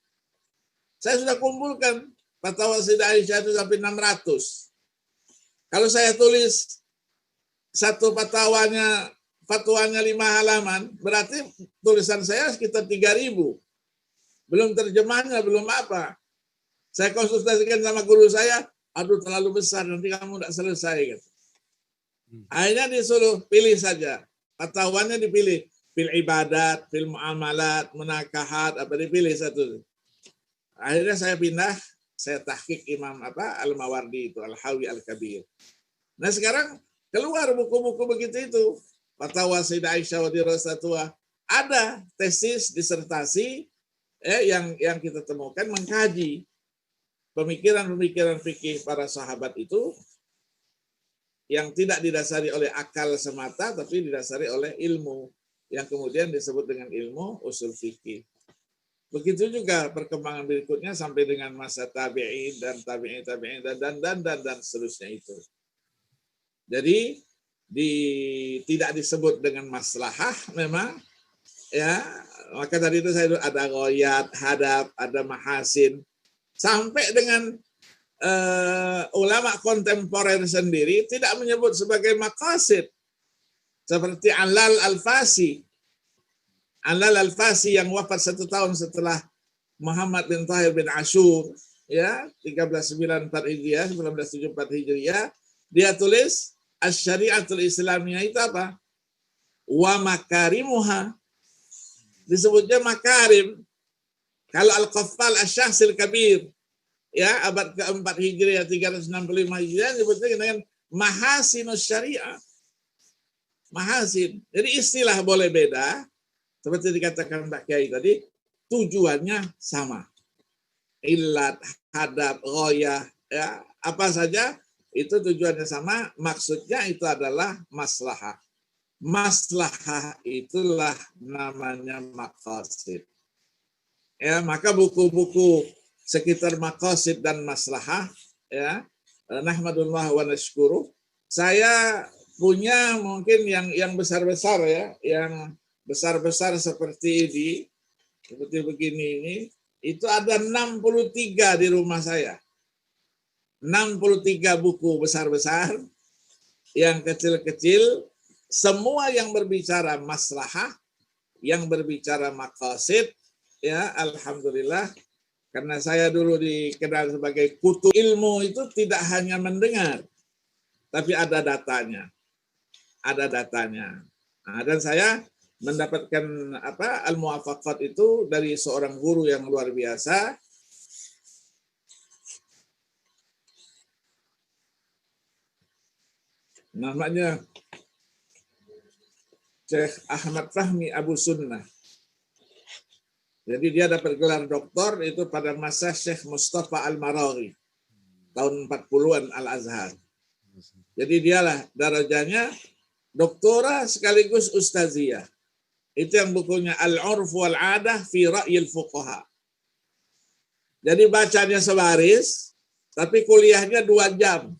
Saya sudah kumpulkan fatwa Sayyidah Aisyah itu sampai 600. Kalau saya tulis satu fatwanya 5 halaman, berarti tulisan saya sekitar 3.000. Belum terjemahnya, belum apa. Saya konsultasikan sama guru saya, aduh terlalu besar, nanti kamu tidak selesai. Gitu. Akhirnya disuruh pilih saja. Fatwanya dipilih. Fil ibadat, fil muamalat, munakahat, apa dipilih satu. Akhirnya saya pindah, saya tahqiq Imam Al-Mawardi itu, Al-Hawi Al-Kabir. Nah sekarang keluar buku-buku begitu itu. Fatwa Sayyidah Aisyah wa dirasatuha. Ada tesis, disertasi yang kita temukan mengkaji pemikiran-pemikiran fikih para sahabat itu yang tidak didasari oleh akal semata, tapi didasari oleh ilmu yang kemudian disebut dengan ilmu usul fikih. Begitu juga perkembangan berikutnya sampai dengan masa tabi'in dan tabi'in dan seterusnya itu. Jadi tidak disebut dengan maslahah memang, ya. Maka tadi itu saya ada ghoyat, hadap, ada mahasin. Sampai dengan ulama kontemporer sendiri tidak menyebut sebagai maqasid. Seperti Alal Al-Fasi. Alal Al-Fasi yang wafat 1 tahun setelah Muhammad bin Tahir bin Ashur, ya, 1394 Hijriah, 1974 Hijriah, dia tulis Asy-Syari'atul Islamiyah itu apa? Wa makarimuha. Disebutnya makarim. Kalau Al-Qaffal Asy-Syakhsil Kabir, ya, abad ke-4 Hijriah, 365 Hijriah, disebutnya dengan mahasinus syariah. Mahasin. Jadi istilah boleh beda, seperti dikatakan Mbak Kiai tadi, tujuannya sama. Illat, hadab, ghoyah, ya, apa saja itu tujuannya sama, maksudnya itu adalah maslahah. Maslahah itulah namanya maqasid. Ya, maka buku-buku sekitar maqasid dan maslahah, ya, nahmadullah wa nashkuruh. Saya punya mungkin yang besar-besar, ya, yang besar-besar seperti ini, seperti begini ini, itu ada 63 di rumah saya. 63 buku besar-besar, yang kecil-kecil, semua yang berbicara maslahah, yang berbicara maqasid, ya, alhamdulillah. Karena saya dulu dikenal sebagai kutu ilmu itu tidak hanya mendengar, tapi ada datanya. Ada datanya. Nah, dan saya mendapatkan al-muwafaqat itu dari seorang guru yang luar biasa. Namanya Syekh Ahmad Fahmi Abu Sunnah. Jadi dia dapat gelar doktor itu pada masa Syekh Mustafa Al-Maraghi tahun 40-an Al-Azhar. Jadi dialah darajanya doktora sekaligus ustaziyah. Itu yang bukunya Al-Urf wal Adah fi Ra'yil Fuqaha. Jadi bacanya sebaris, tapi kuliahnya 2 jam.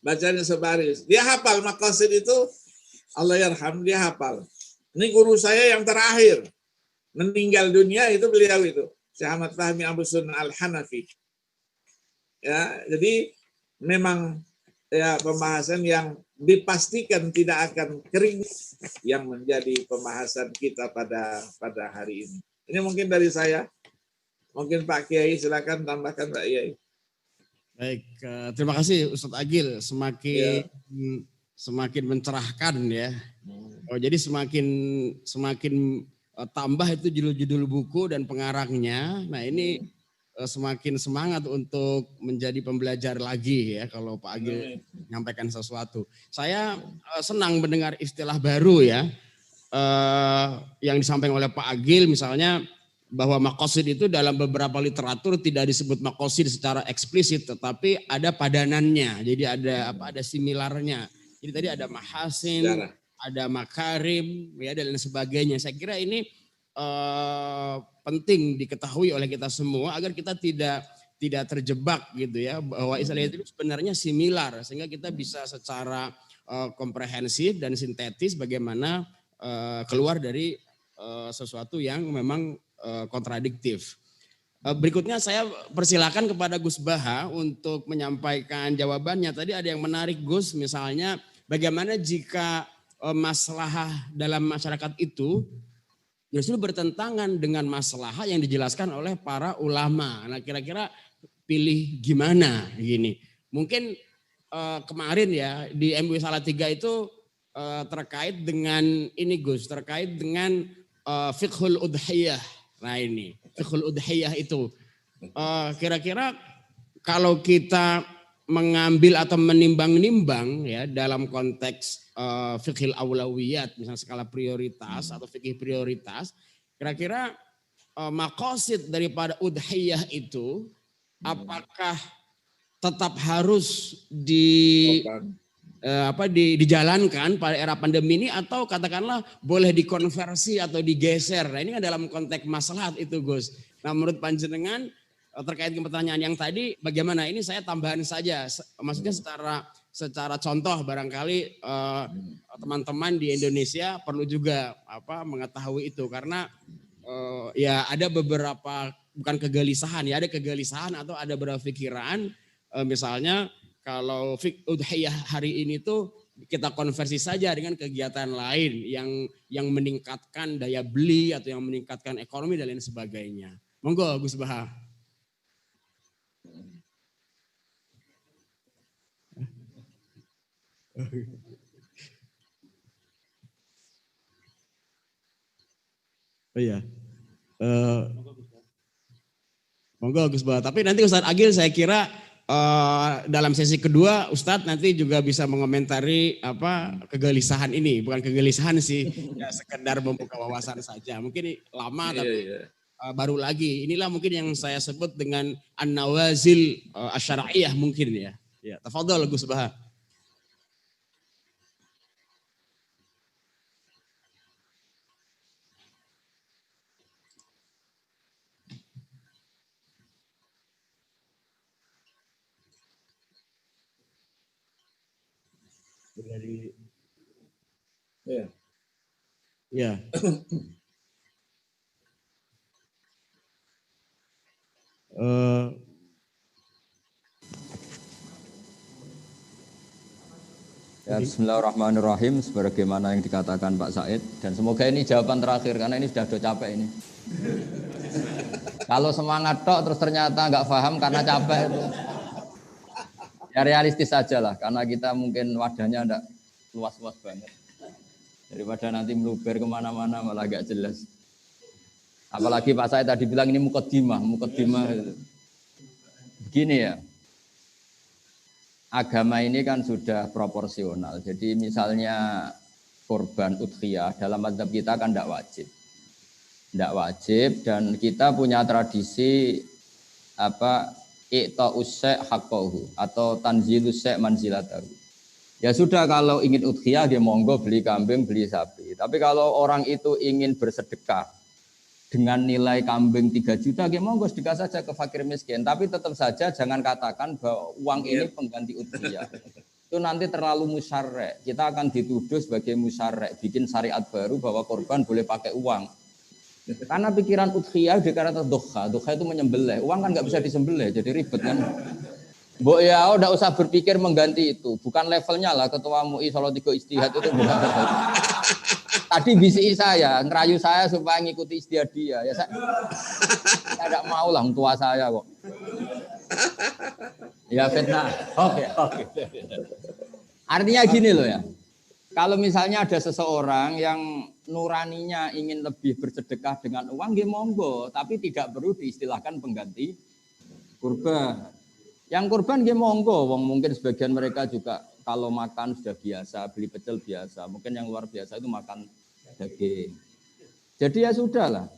Bacanya sebaris. Dia hafal maqasid itu, Allah yarham, dia hafal. Ini guru saya yang terakhir. Meninggal dunia itu beliau itu. Syekh Ahmad Fahmi Abu Sunan Al-Hanafi. Ya, jadi memang ya pembahasan yang dipastikan tidak akan kering yang menjadi pembahasan kita pada hari ini. Ini mungkin dari saya. Mungkin Pak Kiai silakan tambahkan Pak Kiai. Baik, terima kasih Ustadz Agil, semakin mencerahkan ya. Oh, jadi semakin tambah itu judul-judul buku dan pengarangnya. Nah ini semakin semangat untuk menjadi pembelajar lagi ya kalau Pak Agil menyampaikan sesuatu. Saya senang mendengar istilah baru ya yang disampaikan oleh Pak Agil, misalnya bahwa maqasid itu dalam beberapa literatur tidak disebut maqasid secara eksplisit, tetapi ada padanannya. Jadi ada similarnya. Jadi tadi ada mahasin, ada makarim, ya dan lain sebagainya. Saya kira ini penting diketahui oleh kita semua agar kita tidak terjebak gitu ya, bahwa istilah itu sebenarnya similar sehingga kita bisa secara komprehensif dan sintetis bagaimana keluar dari sesuatu yang memang kontradiktif. Berikutnya saya persilakan kepada Gus Baha untuk menyampaikan jawabannya. Tadi ada yang menarik Gus, misalnya bagaimana jika maslahah dalam masyarakat itu justru bertentangan dengan maslahah yang dijelaskan oleh para ulama. Nah kira-kira pilih gimana gini. Mungkin kemarin ya di MUI Salatiga itu terkait dengan ini Gus, terkait dengan fiqhul udhiyah. Nah ini, fiqhul udhiyah itu kira-kira kalau kita mengambil atau menimbang-nimbang ya dalam konteks fiqhil aulawiyat, misalnya skala prioritas atau fikih prioritas, kira-kira maqasid daripada udhiyah itu apakah tetap harus dijalankan pada era pandemi ini atau katakanlah boleh dikonversi atau digeser. Nah ini kan dalam konteks maslahat itu Gus. Nah menurut panjenengan terkait dengan pertanyaan yang tadi bagaimana? Ini saya tambahan saja. Maksudnya secara contoh barangkali teman-teman di Indonesia perlu juga mengetahui itu karena ya ada beberapa bukan kegelisahan ya, ada kegelisahan atau ada beberapa pikiran misalnya kalau fiqh udhiyah hari ini tuh kita konversi saja dengan kegiatan lain yang meningkatkan daya beli atau yang meningkatkan ekonomi dan lain sebagainya. Monggo Gus Baha. Oh iya. Monggo Gus Baha. Tapi nanti Ustadz Agil saya kira dalam sesi kedua Ustadz nanti juga bisa mengomentari kegelisahan ini, bukan kegelisahan sih, ya sekedar membuka wawasan saja. Mungkin lama tapi baru lagi. Inilah mungkin yang saya sebut dengan an-nawazil asy-syar'iyyah mungkin ya. Ya, tafadhol Gus Baha. Dari ya. Ya, bismillahirrahmanirrahim, sebagaimana yang dikatakan Pak Said, dan semoga ini jawaban terakhir karena ini sudah capek ini. Kalau semangat tok terus ternyata nggak paham karena capek itu. Ya realistis saja lah, karena kita mungkin wadahnya enggak luas-luas banget. Daripada nanti meluber kemana-mana malah gak jelas. Apalagi Pak Said tadi bilang ini mukaddimah itu. Begini ya, agama ini kan sudah proporsional. Jadi misalnya korban udhiyah dalam mazhab kita kan tidak wajib. Tidak wajib, dan kita punya tradisi apa i'ta'us syai' haqqahu atau tanzilus syai' manzilatahu. Ya sudah, kalau ingin udhiyah dia monggo beli kambing, beli sapi. Tapi kalau orang itu ingin bersedekah dengan nilai kambing 3 juta, dia monggo sedekah saja ke fakir miskin. Tapi tetap saja jangan katakan bahwa uang ini pengganti udhiyah. Itu nanti terlalu musyarrek. Kita akan dituduh sebagai musyarrek, bikin syariat baru bahwa korban boleh pakai uang. Karena pikiran udhiyah dikatakan doha itu menyembelih. Uang kan nggak bisa disembelih, jadi ribet kan. Mbok ya, udah usah berpikir mengganti itu. Bukan levelnya lah ketua MUI Solo 3 Ijtihad itu bukan. Tadi bisi saya, ngerayu saya supaya ngikuti ijtihad dia. Ya saya tidak mau lah tua saya kok. Ya fitnah. Oke. Artinya gini loh ya. Kalau misalnya ada seseorang yang nuraninya ingin lebih bersedekah dengan uang, dia monggo, tapi tidak perlu diistilahkan pengganti kurban. Yang kurban dia monggo, wong mungkin sebagian mereka juga kalau makan sudah biasa, beli pecel biasa. Mungkin yang luar biasa itu makan daging. Jadi ya sudahlah.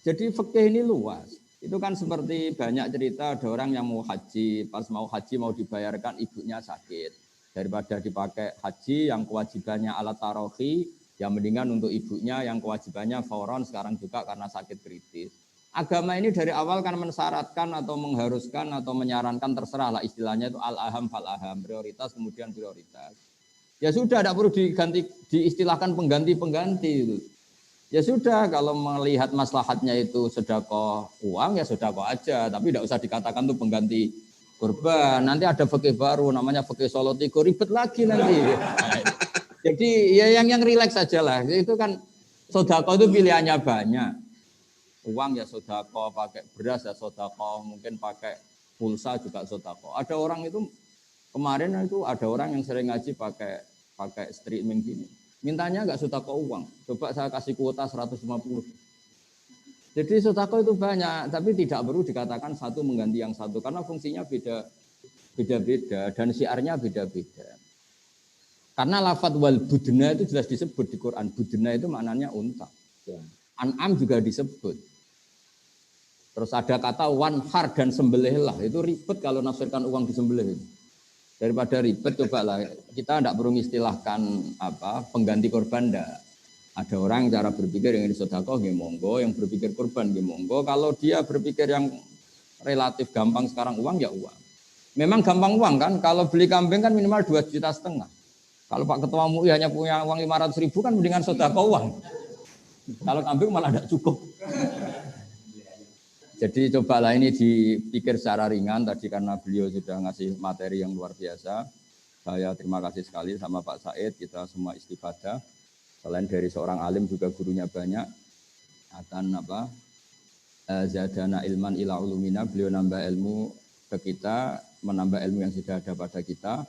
Jadi fikih ini luas. Itu kan seperti banyak cerita ada orang yang mau haji, pas mau haji mau dibayarkan ibunya sakit. Daripada dipakai haji yang kewajibannya alat tarohi, yang mendingan untuk ibunya yang kewajibannya fauron sekarang juga karena sakit kritis. Agama ini dari awal kan mensyaratkan atau mengharuskan atau menyarankan, terserah lah istilahnya itu al-aham fal-aham, prioritas kemudian prioritas. Ya sudah, tidak perlu diganti, diistilahkan pengganti-pengganti itu. Ya sudah, kalau melihat maslahatnya itu sedekah uang ya sedekah aja, tapi tidak usah dikatakan itu pengganti kurban. Nanti ada fikih baru namanya fikih Solo 3, ribet lagi nanti. Jadi ya yang rileks saja lah. Itu kan sedekah itu pilihannya banyak. Uang ya sedekah, pakai beras ya sedekah, mungkin pakai pulsa juga sedekah. Ada orang itu kemarin itu ada orang yang sering ngaji pakai streaming gini. Mintanya enggak sedekah uang. Coba saya kasih kuota 150. Jadi sedekah itu banyak, tapi tidak perlu dikatakan satu mengganti yang satu karena fungsinya beda-beda dan syiarnya beda-beda. Karena lafadz wal budna itu jelas disebut di Quran. Budna itu maknanya unta. An'am juga disebut. Terus ada kata wanhar dan sembelihlah. Itu ribet kalau nafsirkan uang disembelih. Daripada ribet, cobalah kita tidak perlu istilahkan pengganti korban. Enggak. Ada orang cara berpikir yang sedekah nggih monggo, yang berpikir korban nggih monggo. Kalau dia berpikir yang relatif gampang sekarang uang ya uang. Memang gampang uang kan, kalau beli kambing kan minimal 2,5 juta. Kalau Pak Ketua MUI hanya punya uang 500.000 kan mendingan sedekah uang. Kalau kambing malah tidak cukup. Jadi cobalah ini dipikir secara ringan tadi karena beliau sudah ngasih materi yang luar biasa. Saya terima kasih sekali sama Pak Said, kita semua istifadah. Selain dari seorang alim juga gurunya banyak. Akan zadana ilman ila ulumina, beliau nambah ilmu ke kita, menambah ilmu yang sudah ada pada kita.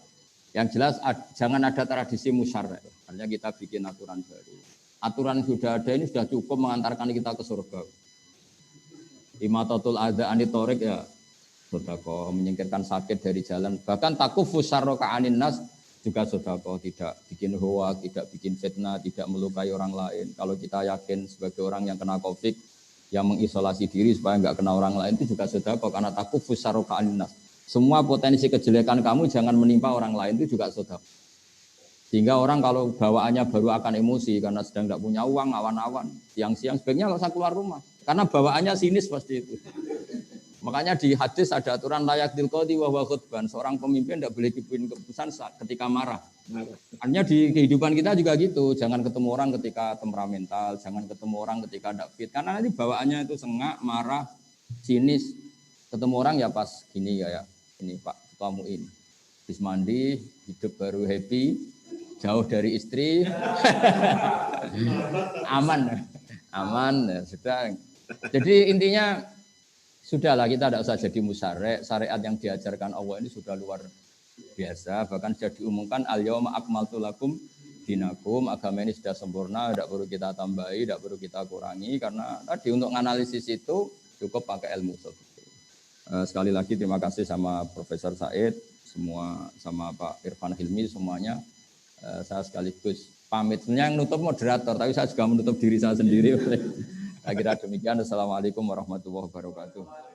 Yang jelas jangan ada tradisi musyarrek. Artinya kita bikin aturan baru. Aturan yang sudah ada ini sudah cukup mengantarkan kita ke surga. Imatatul adza anitorik ya sedekah, menyingkirkan sakit dari jalan. Bahkan takufus syarroka anin nas juga sedekah, tidak bikin hoak, tidak bikin fitnah, tidak melukai orang lain. Kalau kita yakin sebagai orang yang kena Covid, yang mengisolasi diri supaya enggak kena orang lain itu juga sedekah karena takufus syarroka anin nas. Semua potensi kejelekan kamu jangan menimpa orang lain itu juga sedekah. Sehingga orang kalau bawaannya baru akan emosi karena sedang tidak punya uang, awan-awan, siang-siang sebaiknya nggak usah keluar rumah. Karena bawaannya sinis pasti itu. Makanya di hadis ada aturan layak dilqadi wa khutban. Seorang pemimpin tidak boleh bikin keputusan ketika marah. Artinya di kehidupan kita juga gitu. Jangan ketemu orang ketika temperamental, jangan ketemu orang ketika tidak fit. Karena nanti bawaannya itu sengak, marah, sinis. Ketemu orang ya pas gini ya. Ini Pak Ketua MUI. Habis mandi, hidup baru happy, jauh dari istri, aman, ya, sudah. Jadi intinya sudahlah kita tidak usah jadi musyarrek. Syariat yang diajarkan Allah ini sudah luar biasa. Bahkan sudah diumumkan al-yauma akmaltu lakum dinakum. Agama ini sudah sempurna, tidak perlu kita tambahi, tidak perlu kita kurangi. Karena tadi untuk analisis itu cukup pakai ilmu. Sekali lagi terima kasih sama Profesor Said, semua sama Pak Irfan Hilmi semuanya. Saya sekaligus pamit. Sebenarnya yang nutup moderator, tapi saya juga menutup diri saya sendiri. Saya kira demikian. Assalamualaikum warahmatullahi wabarakatuh.